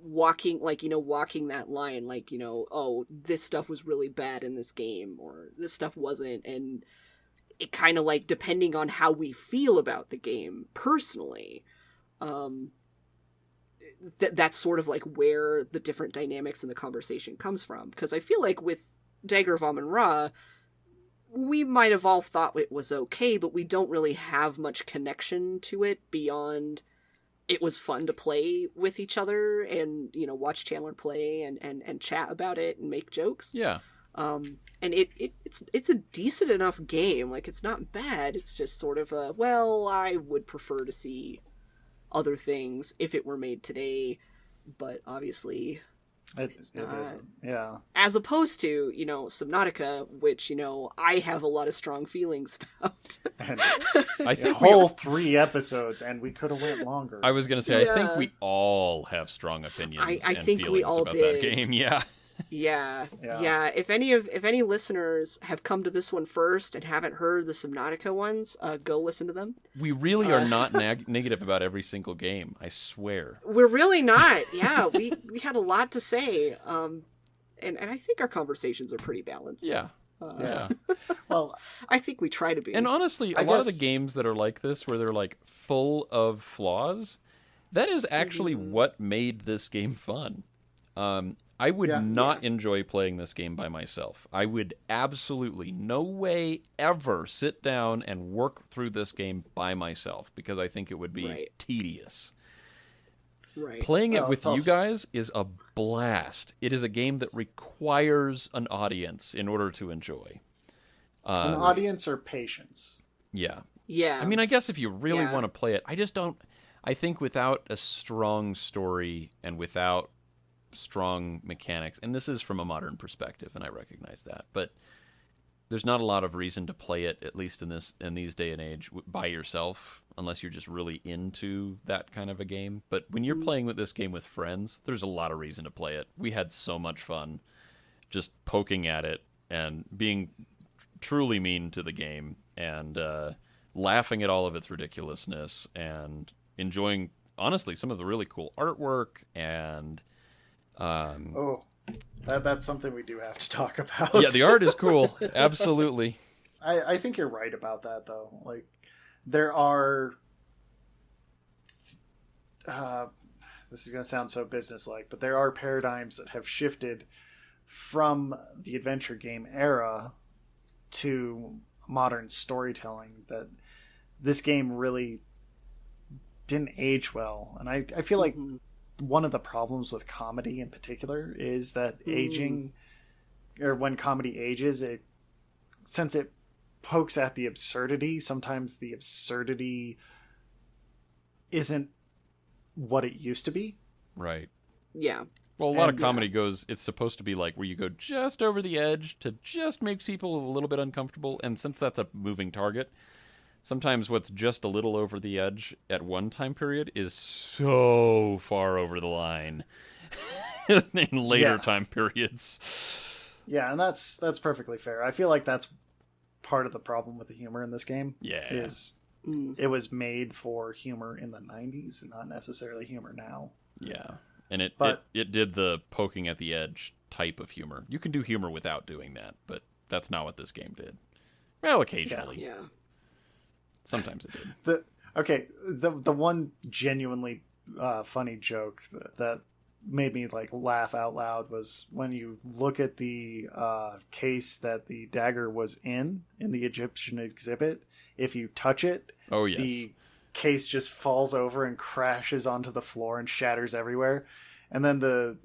walking that line, like, you know, oh, this stuff was really bad in this game, or this stuff wasn't, and it kind of, like, depending on how we feel about the game personally, that's sort of like where the different dynamics in the conversation comes from. Because I feel like with Dagger of Amon Ra, we might have all thought it was okay, but we don't really have much connection to it beyond it was fun to play with each other and, you know, watch Chandler play and chat about it and make jokes. Yeah. And it's a decent enough game. Like, it's not bad. It's just sort of I would prefer to see other things if it were made today, but obviously it's not. It isn't. Yeah. As opposed to, you know, Subnautica, which, you know, I have a lot of strong feelings about. And I think whole 3 episodes, and we could have went longer. I was going to say, I think we all have strong opinions I and think feelings we all about did. that game. Yeah. Yeah. If any listeners have come to this one first and haven't heard the Subnautica ones, go listen to them. We really are not negative about every single game, I swear. We're really not. Yeah, we had a lot to say, and I think our conversations are pretty balanced. Yeah. Well, I think we try to be. And honestly, a lot of the games that are like this, where they're like full of flaws, that is actually what made this game fun. I would not enjoy playing this game by myself. I would absolutely, no way ever sit down and work through this game by myself, because I think it would be tedious. Right. Playing it with you guys is a blast. It is a game that requires an audience in order to enjoy. An audience or patience. Yeah. Yeah. I mean, I guess if you really want to play it, I think without a strong story and without strong mechanics, and this is from a modern perspective, and I recognize that, but there's not a lot of reason to play it, at least in these day and age, by yourself, unless you're just really into that kind of a game. But when you're playing with this game with friends, there's a lot of reason to play it. We had so much fun just poking at it and being truly mean to the game, and laughing at all of its ridiculousness, and enjoying, honestly, some of the really cool artwork, and that's something we do have to talk about. Yeah, the art is cool. Absolutely. I think you're right about that, though. Like, there are... this is going to sound so businesslike, but there are paradigms that have shifted from the adventure game era to modern storytelling that this game really didn't age well. And I feel like one of the problems with comedy in particular is that aging, or when comedy ages, since it pokes at the absurdity, sometimes the absurdity isn't what it used to be. Right. Yeah. Well, a lot of comedy it's supposed to be like where you go just over the edge to just make people a little bit uncomfortable, and since that's a moving target, sometimes what's just a little over the edge at one time period is so far over the line in later time periods. Yeah, and that's perfectly fair. I feel like that's part of the problem with the humor in this game. Yeah. Is it was made for humor in the 90s and not necessarily humor now. Yeah. And it did the poking at the edge type of humor. You can do humor without doing that, but that's not what this game did. Well, occasionally. Yeah. Sometimes it did. The one genuinely funny joke that made me like laugh out loud was when you look at the case that the dagger was in the Egyptian exhibit. If you touch it, the case just falls over and crashes onto the floor and shatters everywhere. And then the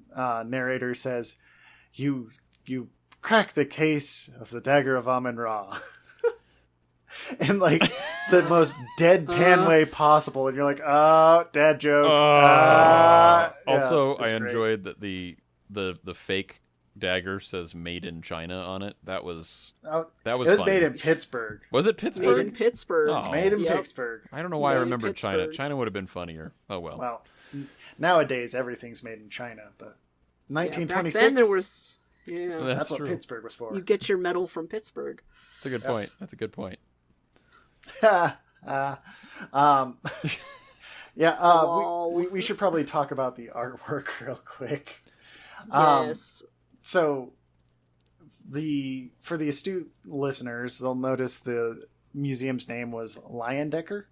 narrator says, "You crack the case of the dagger of Amon Ra." In like the most deadpan way possible, and you're like, "Oh, dad joke." Also, I enjoyed that the fake dagger says "Made in China" on it. That was it was funny. made in Pittsburgh. Was it Pittsburgh? Made in Pittsburgh. Oh. Made in Pittsburgh. I don't know why I remembered China. China would have been funnier. Oh well. Well, nowadays everything's made in China, but 1926. Back then there was. Yeah, that's what true. Pittsburgh was for. You get your medal from Pittsburgh. That's a good point. That's a good point. We should probably talk about the artwork real quick. Yes. So for the astute listeners, they'll notice the museum's name was Leyendecker.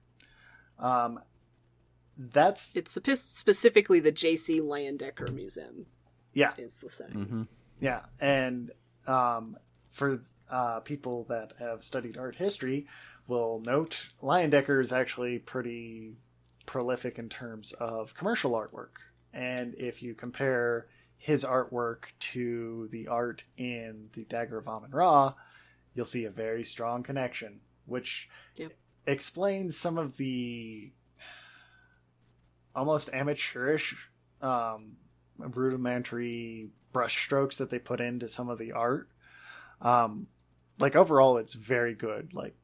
It's specifically the J.C. Leyendecker Museum. Yeah, is the setting. Mm-hmm. Yeah, and for people that have studied art history will note Leyendecker is actually pretty prolific in terms of commercial artwork. And if you compare his artwork to the art in the Dagger of Amon Ra, you'll see a very strong connection, which explains some of the almost amateurish, rudimentary brushstrokes that they put into some of the art. Like overall, it's very good. Like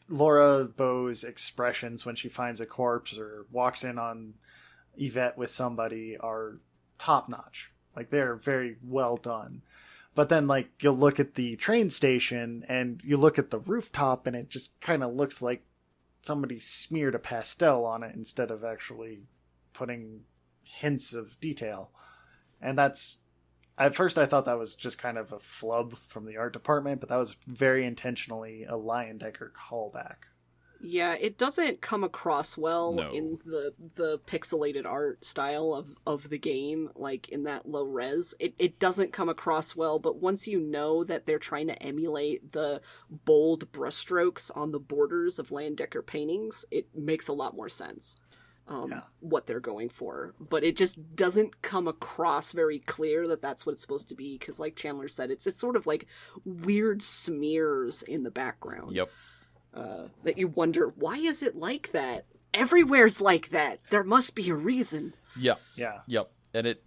Laura Bow's expressions when she finds a corpse or walks in on Yvette with somebody are top notch. Like they're very well done. But then like you'll look at the train station and you look at the rooftop and it just kind of looks like somebody smeared a pastel on it instead of actually putting hints of detail. And that's, at first I thought that was just kind of a flub from the art department, but that was very intentionally a Leyendecker callback. Yeah, it doesn't come across well in the pixelated art style of the game, like in that low res. It doesn't come across well, but once you know that they're trying to emulate the bold brushstrokes on the borders of Leyendecker paintings, it makes a lot more sense. What they're going for, but it just doesn't come across very clear that that's what it's supposed to be, because like Chandler said, it's sort of like weird smears in the background. Yep. That you wonder, why is it like that? Everywhere's like that. There must be a reason. Yep. Yeah. Yep. And it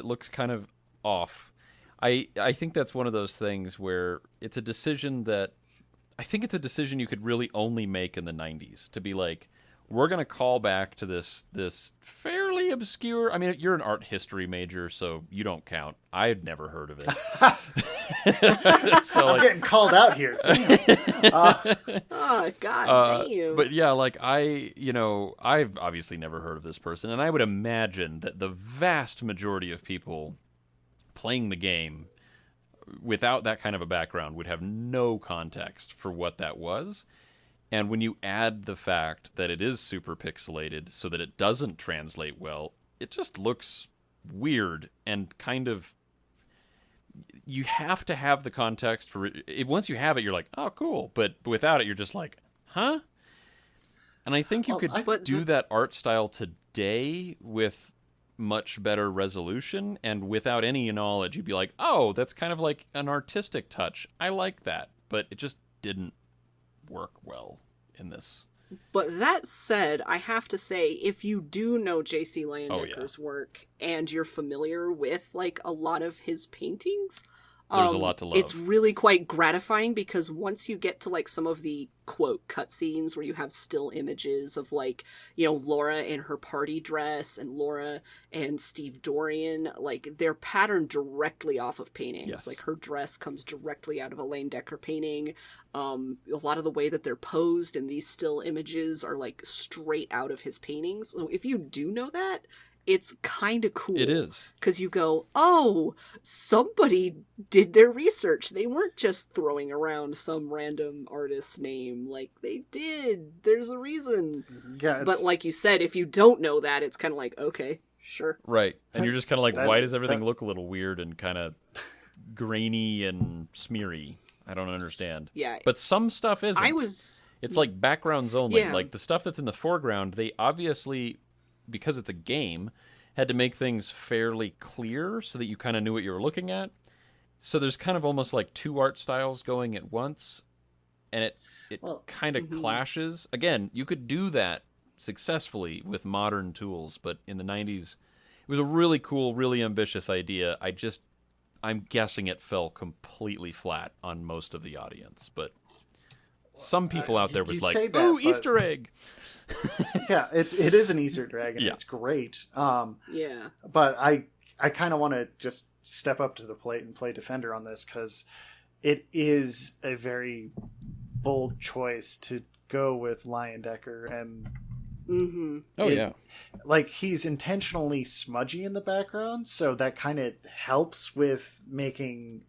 looks kind of off. I think that's one of those things where it's a decision that I think it's a decision you could really only make in the 90s, to be like, we're going to call back to this fairly obscure... I mean, you're an art history major, so you don't count. I'd never heard of it. So, I'm getting called out here. Oh, God damn. But yeah, like I've obviously never heard of this person, and I would imagine that the vast majority of people playing the game without that kind of a background would have no context for what that was. And when you add the fact that it is super pixelated so that it doesn't translate well, it just looks weird and kind of... You have to have the context for it. Once you have it, you're like, oh, cool. But without it, you're just like, huh? And I think you could do that art style today with much better resolution, and without any knowledge, you'd be like, oh, that's kind of like an artistic touch. I like that. But it just didn't work well in this. But that said, I have to say, if you do know J.C. Leyendecker's work and you're familiar with like a lot of his paintings, There's a lot to love. It's really quite gratifying because once you get to like some of the quote cutscenes where you have still images of like, you know, Laura in her party dress and Laura and Steve Dorian, like they're patterned directly off of paintings. Yes. Like her dress comes directly out of a Lane Decker painting. A lot of the way that they're posed in these still images are like straight out of his paintings. So if you do know that, it's kind of cool. It is. Because you go, oh, somebody did their research. They weren't just throwing around some random artist's name. Like, they did. There's a reason. Yeah, but like you said, if you don't know that, it's kind of like, okay, sure. Right. And you're just kind of like, why does everything look a little weird and kind of grainy and smeary? I don't understand. Yeah. But some stuff isn't. It's like backgrounds only. Yeah. Like, the stuff that's in the foreground, they obviously, because it's a game, had to make things fairly clear so that you kind of knew what you were looking at. So there's kind of almost like two art styles going at once, and it kind of clashes. Again, you could do that successfully with modern tools, but in the 90s, it was a really cool, really ambitious idea. I'm guessing it fell completely flat on most of the audience, but some people out there was like, "Ooh, Easter egg!" Yeah, it is an Easter egg, and it's great. Yeah. But I kind of want to just step up to the plate and play defender on this, because it is a very bold choice to go with Lion Decker, and like he's intentionally smudgy in the background, so that kind of helps with making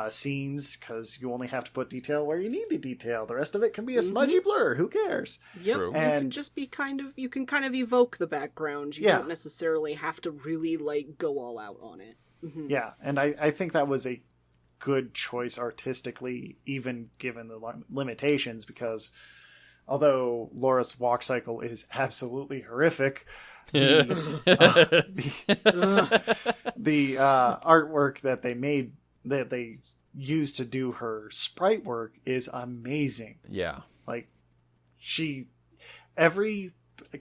scenes, because you only have to put detail where you need the detail. The rest of it can be a smudgy blur. Who cares? Yep. True. And you can just be you can kind of evoke the background. You don't necessarily have to really like go all out on it. Mm-hmm. Yeah, and I think that was a good choice artistically, even given the limitations, because although Laura's walk cycle is absolutely horrific, the artwork that they used to do her sprite work is amazing. Yeah. Like, every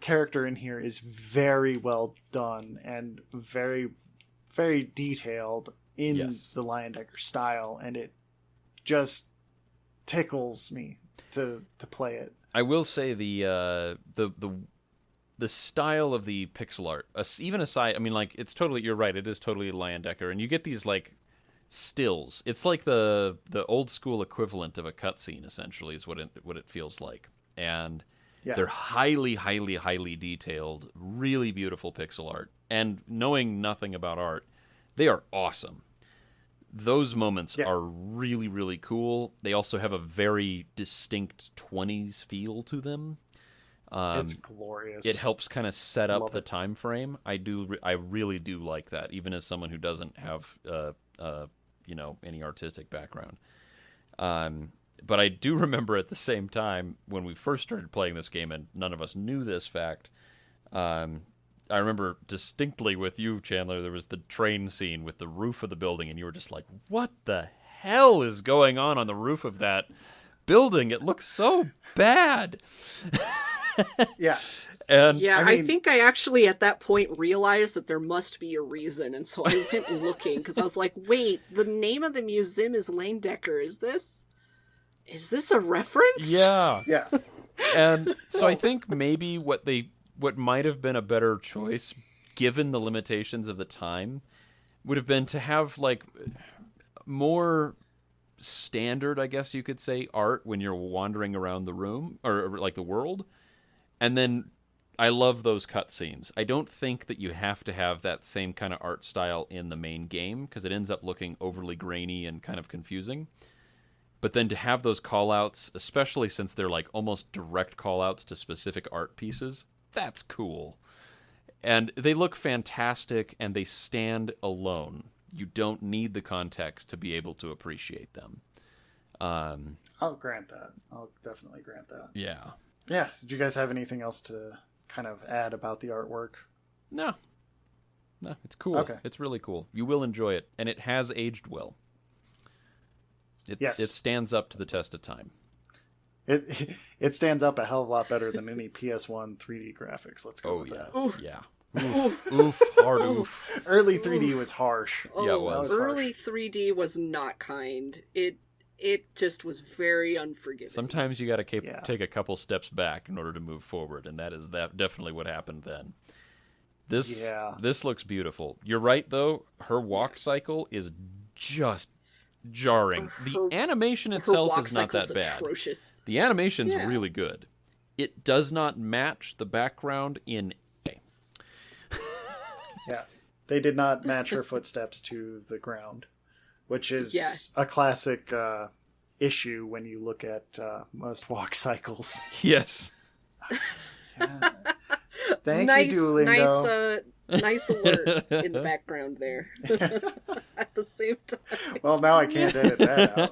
character in here is very well done and very, very detailed in the Lion Decker style, and it just tickles me to play it. I will say the style of the pixel art, even aside, I mean, like, it's totally, you're right, it is totally Lion Decker, and you get these like stills. It's like the old school equivalent of a cutscene, essentially, is what it feels like. And they're highly, highly, highly detailed, really beautiful pixel art. And knowing nothing about art, they are awesome. Those moments are really, really cool. They also have a very distinct 20s feel to them. It's glorious. It helps kind of set up the time frame. I really do like that, even as someone who doesn't have any artistic background. But I do remember at the same time when we first started playing this game, and none of us knew this fact. I remember distinctly with you, Chandler, there was the train scene with the roof of the building, and you were just like, what the hell is going on the roof of that building? It looks so bad. Yeah. And I think I actually at that point realized that there must be a reason, and so I went looking, because I was like, wait, the name of the museum is Lane Decker. Is this a reference? Yeah. Yeah. And so I think maybe what might have been a better choice, given the limitations of the time, would have been to have like more standard, I guess you could say, art when you're wandering around the room or like the world. And then I love those cutscenes. I don't think that you have to have that same kind of art style in the main game, because it ends up looking overly grainy and kind of confusing. But then to have those call-outs, especially since they're like almost direct call-outs to specific art pieces, that's cool. And they look fantastic, and they stand alone. You don't need the context to be able to appreciate them. I'll grant that. I'll definitely grant that. Yeah. Yeah. Did you guys have anything else to kind of add about the artwork? No, it's cool. Okay. It's really cool. You will enjoy it, and it has aged well. It stands up to the test of time. It stands up a hell of a lot better than any PS1 3D graphics. Let's go with that. Yeah. Oof, hard oof. Early 3D was harsh. Yeah, it was. Early 3D was not kind. It just was very unforgiving. Sometimes you got to take a couple steps back in order to move forward, and that is definitely what happened then. This looks beautiful. You're right, though. Her walk cycle is just jarring. The animation itself is not that bad. Atrocious. The animation's really good. It does not match the background in A. Yeah, they did not match her footsteps to the ground, which is a classic issue when you look at most walk cycles. Yes. Thank you, Duolingo. Nice alert in the background there. At the same time. Well, now I can't edit that out.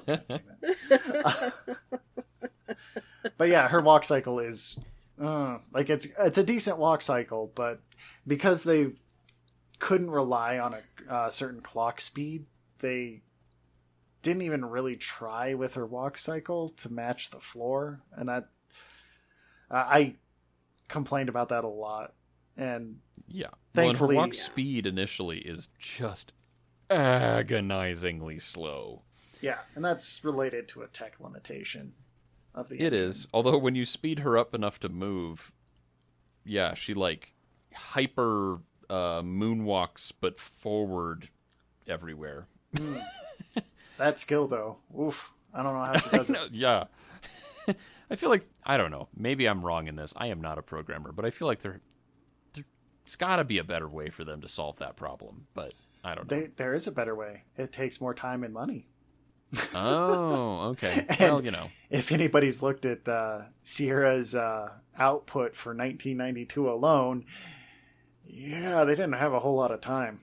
But yeah, her walk cycle is it's a decent walk cycle, but because they couldn't rely on a certain clock speed, they didn't even really try with her walk cycle to match the floor, and that I complained about that a lot. And thankfully, her walk speed initially is just agonizingly slow. Yeah, and that's related to a tech limitation of the It engine. is. Although when you speed her up enough to move, she like hyper moonwalks but forward everywhere. That skill though. Oof. I don't know how she does it. Yeah. I feel like, I don't know, maybe I'm wrong in this. I am not a programmer, but I feel like there's got to be a better way for them to solve that problem, but I don't know. There is a better way. It takes more time and money. Oh, okay. Well, if anybody's looked at Sierra's output for 1992 alone, they didn't have a whole lot of time.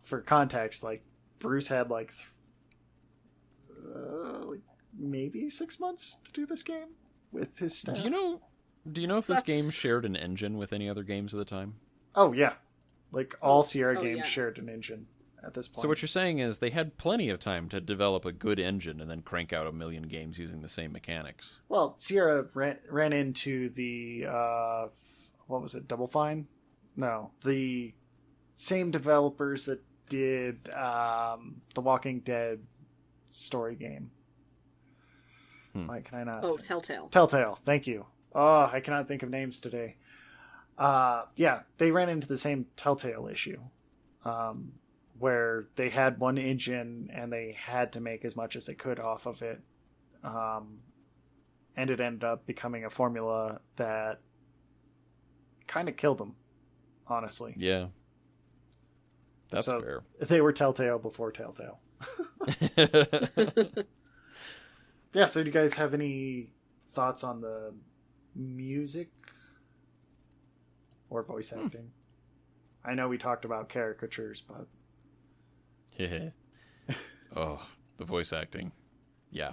For context, Bruce had maybe 6 months to do this game with his staff. Do you know if this game shared an engine with any other games at the time? Oh yeah, all Sierra games shared an engine at this point. So what you're saying is they had plenty of time to develop a good engine and then crank out 1 million games using the same mechanics. Well, Sierra ran into the what was it, Double Fine? No, the same developers that did the Walking Dead story game. Why can I not? Oh, Telltale. Telltale, thank you. Oh, I cannot think of names today. They ran into the same Telltale issue, where they had one engine and they had to make as much as they could off of it, and it ended up becoming a formula that kind of killed them, honestly. Yeah, that's fair. They were Telltale before Telltale. Yeah, so do you guys have any thoughts on the music or voice acting? I know we talked about caricatures, but... Oh, the voice acting. Yeah,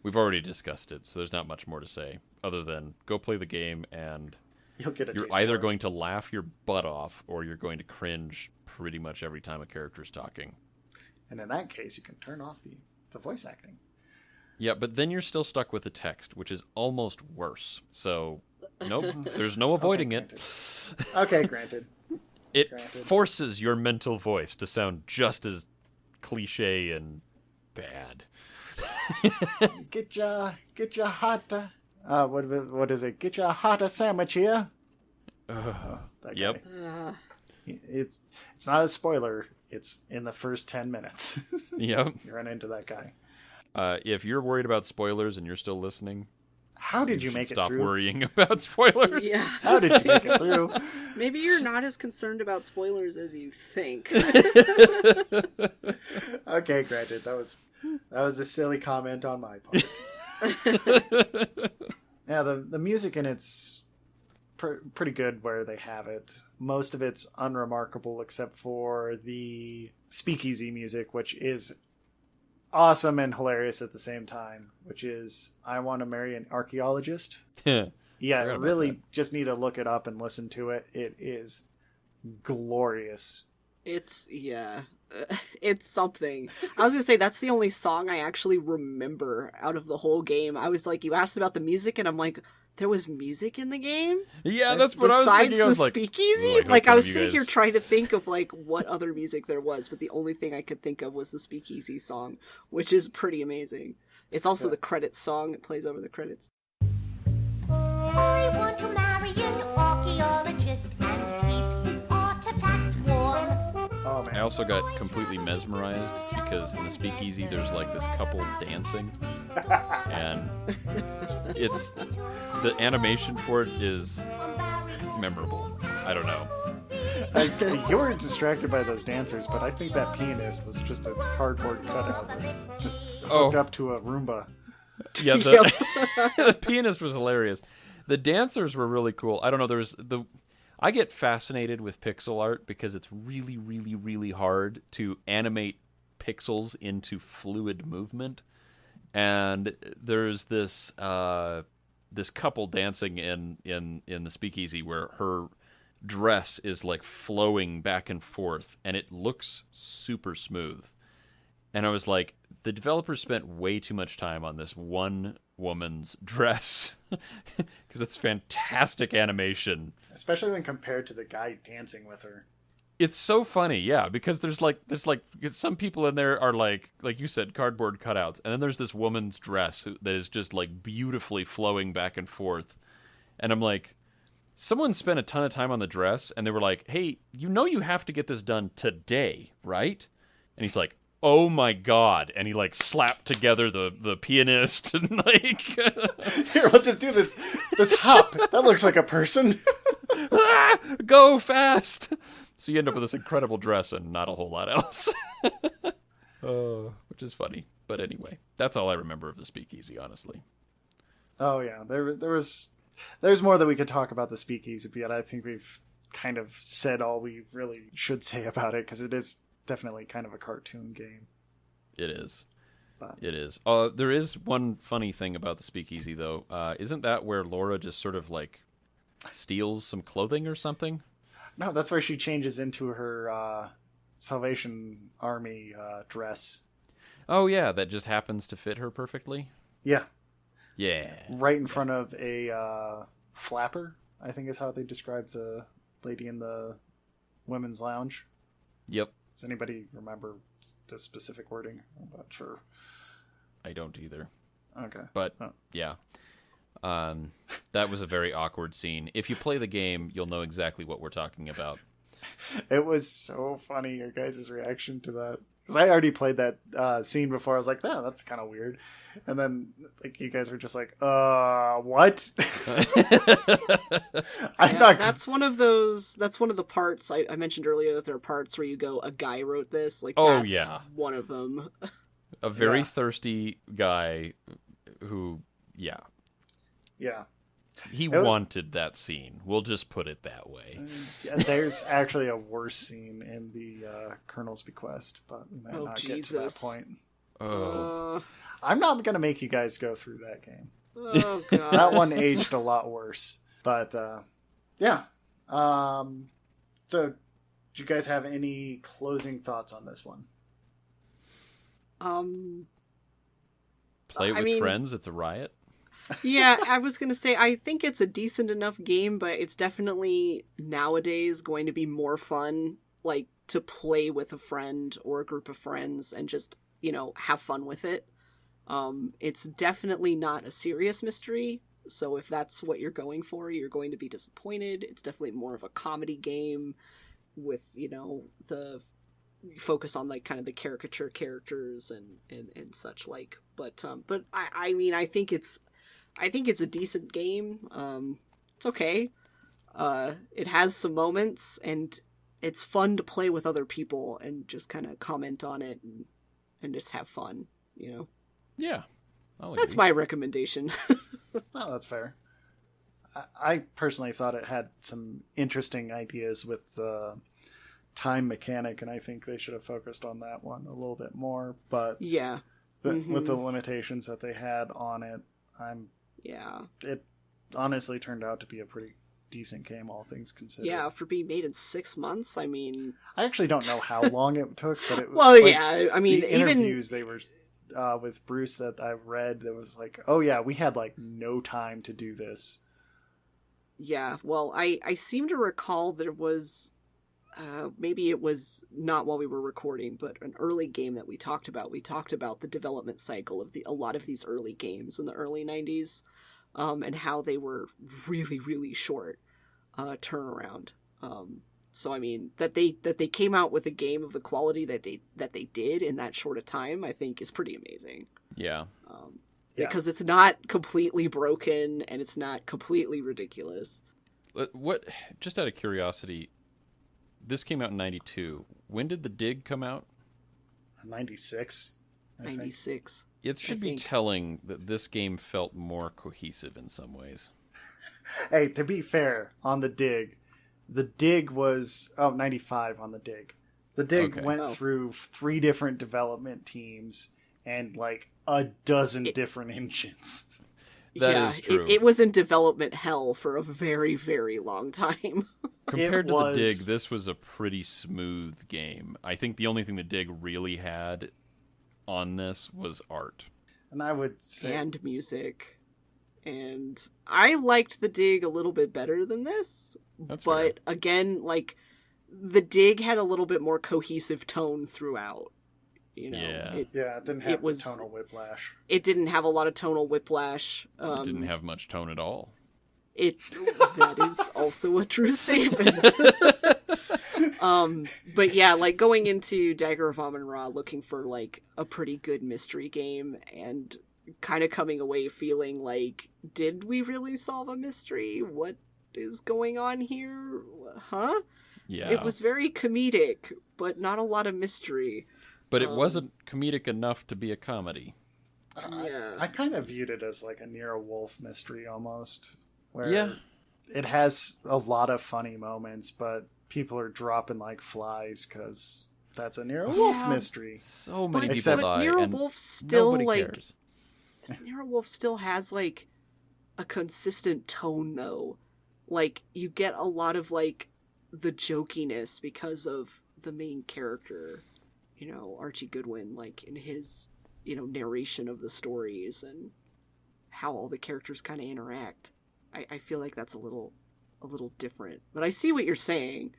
we've already discussed it, so there's not much more to say, other than go play the game and you're either going to laugh your butt off or you're going to cringe pretty much every time a character's talking. And in that case, you can turn off the voice acting. Yeah, but then you're still stuck with the text, which is almost worse. So, nope, there's no avoiding it. Okay, granted. It forces your mental voice to sound just as cliche and bad. Get your hot... what is it? Get your hot sandwich here. Yep. It's not a spoiler. It's in the first 10 minutes. Yep. You run into that guy. If you're worried about spoilers and you're still listening, how did you make it through? Stop worrying about spoilers. Yeah. How did you make it through? Maybe you're not as concerned about spoilers as you think. Okay, granted. That was a silly comment on my part. Yeah, the music in it's pretty good where they have it. Most of it's unremarkable except for the speakeasy music, which is awesome and hilarious at the same time, which is I Want to Marry an Archaeologist. Yeah, really just need to look it up and listen to it. It is glorious. It's It's something. I was gonna say that's the only song I actually remember out of the whole game. I was like, you asked about the music, and I'm like, there was music in the game? Yeah, that's what I was thinking. Besides I was the like, speakeasy? like I was sitting here trying to think of, like, what other music there was, but the only thing I could think of was the speakeasy song, which is pretty amazing. It's also the credits song. It plays over the credits. I want to marry an archaeologist and keep his artifacts warm. Oh, man. I also got completely mesmerized because in the speakeasy there's like this couple dancing, and it's the animation for it is memorable. I don't know. You were distracted by those dancers, but I think that pianist was just a cardboard cutout that just hooked up to a Roomba. Yeah, the pianist was hilarious. The dancers were really cool. I don't know. I get fascinated with pixel art because it's really, really, really hard to animate pixels into fluid movement. And there's this couple dancing in the speakeasy where her dress is like flowing back and forth, and it looks super smooth. And I was like, the developers spent way too much time on this one woman's dress because it's fantastic animation, especially when compared to the guy dancing with her. It's so funny, yeah, because there's like some people in there are like you said, cardboard cutouts, and then there's this woman's dress that is just like beautifully flowing back and forth, and I'm like, someone spent a ton of time on the dress, and they were like, hey, you have to get this done today, right? And he's like, oh my god, and he like slapped together the pianist and like here, we'll just do this hop. That looks like a person. Go fast. So you end up with this incredible dress and not a whole lot else. Which is funny. But anyway, that's all I remember of the speakeasy, honestly. Oh yeah, there's more that we could talk about the speakeasy, but I think we've kind of said all we really should say about it, because it is definitely kind of a cartoon game. It is. But... It is. There is one funny thing about the speakeasy, though. Isn't that where Laura just sort of like steals some clothing or something? No, that's where she changes into her Salvation Army dress. Oh yeah, that just happens to fit her perfectly? Yeah. Yeah. Right in front of a flapper, I think is how they describe the lady in the women's lounge. Yep. Does anybody remember the specific wording? I'm not sure. I don't either. Okay. But, yeah. That was a very awkward scene. If you play the game, you'll know exactly what we're talking about. It was so funny, your guys' reaction to that. Because I already played that scene before. I was like, oh, that's kind of weird. And then like you guys were just like, what? That's one of the parts I mentioned earlier, that there are parts where you go, a guy wrote this. Like, that's one of them. A very thirsty guy who, yeah. He wanted that scene. We'll just put it that way. There's actually a worse scene in the Colonel's Bequest, but we might not get to that point. I'm not going to make you guys go through that game. Oh, God. That one aged a lot worse. But, yeah. So, do you guys have any closing thoughts on this one? Play it with friends, it's a riot. Yeah, I was going to say, I think it's a decent enough game, but it's definitely nowadays going to be more fun, like, to play with a friend or a group of friends and just, have fun with it. It's definitely not a serious mystery, so if that's what you're going for, you're going to be disappointed. It's definitely more of a comedy game with, the focus on, like, kind of the caricature characters and such like. But I mean, I think it's a decent game. It's okay. It has some moments, and it's fun to play with other people and just kind of comment on it and just have fun, Yeah. That's my recommendation. Oh, that's fair. I personally thought it had some interesting ideas with the time mechanic, and I think they should have focused on that one a little bit more. But yeah, with the limitations that they had on it, it honestly turned out to be a pretty decent game, all things considered. Yeah, for being made in 6 months, I mean... I actually don't know how long it took, but it was... Well, like, yeah, I mean, the interviews they were with Bruce that I read, that was like, oh yeah, we had like no time to do this. Yeah, well, I seem to recall there was... maybe it was not while we were recording, but an early game that we talked about. We talked about the development cycle of a lot of these early games in the early 90s, and how they were really, really short turnaround. So I mean, that they came out with a game of the quality that they did in that short a time, I think is pretty amazing. Yeah. Because it's not completely broken and it's not completely ridiculous. What? Just out of curiosity, this came out in 92. When did the Dig come out? 96. 96. It should be telling that this game felt more cohesive in some ways. Hey, to be fair, on the Dig was 95 on the Dig. The Dig went through 3 different development teams and like a dozen different engines. That is true. It was in development hell for a very, very long time. Compared to the Dig, this was a pretty smooth game. I think the only thing the Dig really had on this was art. And I would say... And music. And I liked the Dig a little bit better than this. That's but fair. Again, like, the Dig had a little bit more cohesive tone throughout. You know, it didn't have the tonal whiplash. It didn't have a lot of tonal whiplash. It didn't have much tone at all. That is also a true statement. But yeah, like going into Dagger of Amon Ra looking for like a pretty good mystery game and kind of coming away feeling like, did we really solve a mystery? What is going on here? Huh? Yeah. It was very comedic, but not a lot of mystery. But it wasn't comedic enough to be a comedy. I kind of viewed it as like a Nero Wolfe mystery almost. Where it has a lot of funny moments, but people are dropping like flies because that's a Nero Wolfe mystery. So many people die, Nero and Wolfe still nobody cares. Nero Wolfe still has like a consistent tone though. Like you get a lot of like the jokiness because of the main character, you know, Archie Goodwin, like in his, you know, narration of the stories and how all the characters kind of interact. I feel like that's a little different, but I see what you're saying.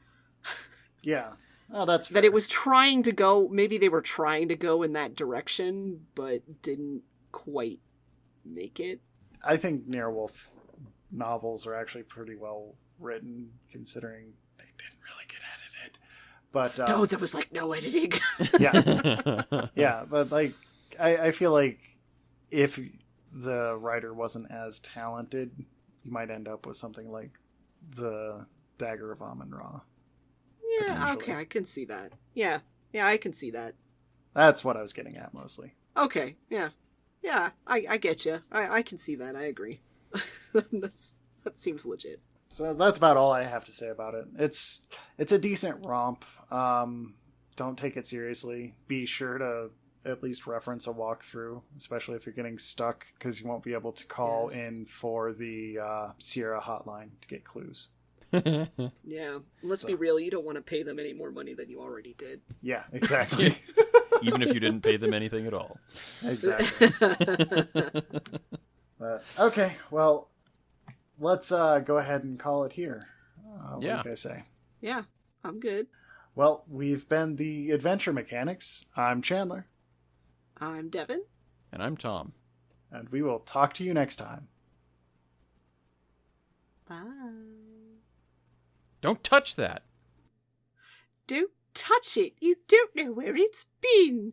Yeah. Oh, that's fair. That it was trying to go, maybe they were trying to go in that direction, but didn't quite make it. I think Nero Wolfe novels are actually pretty well written, considering they didn't really get edited. But no, there was like no editing. Yeah, but like I feel like if the writer wasn't as talented, you might end up with something like the Dagger of Amon Ra. Yeah, okay, I can see that. Yeah, I can see that. That's what I was getting at mostly. Okay, yeah, I get you. I can see that. I agree. That seems legit. So that's about all I have to say about it. It's a decent romp. Don't take it seriously. Be sure to at least reference a walkthrough, especially if you're getting stuck, because you won't be able to call in for the Sierra hotline to get clues. Yeah, let's be real. You don't want to pay them any more money than you already did. Yeah, exactly. Even if you didn't pay them anything at all. Exactly. Okay, well, let's go ahead and call it here. What do you guys say? Yeah, I'm good. Well, we've been the Adventure Mechanics. I'm Chandler. I'm Devin. And I'm Tom. And we will talk to you next time. Bye. Don't touch that. Don't touch it. You don't know where it's been.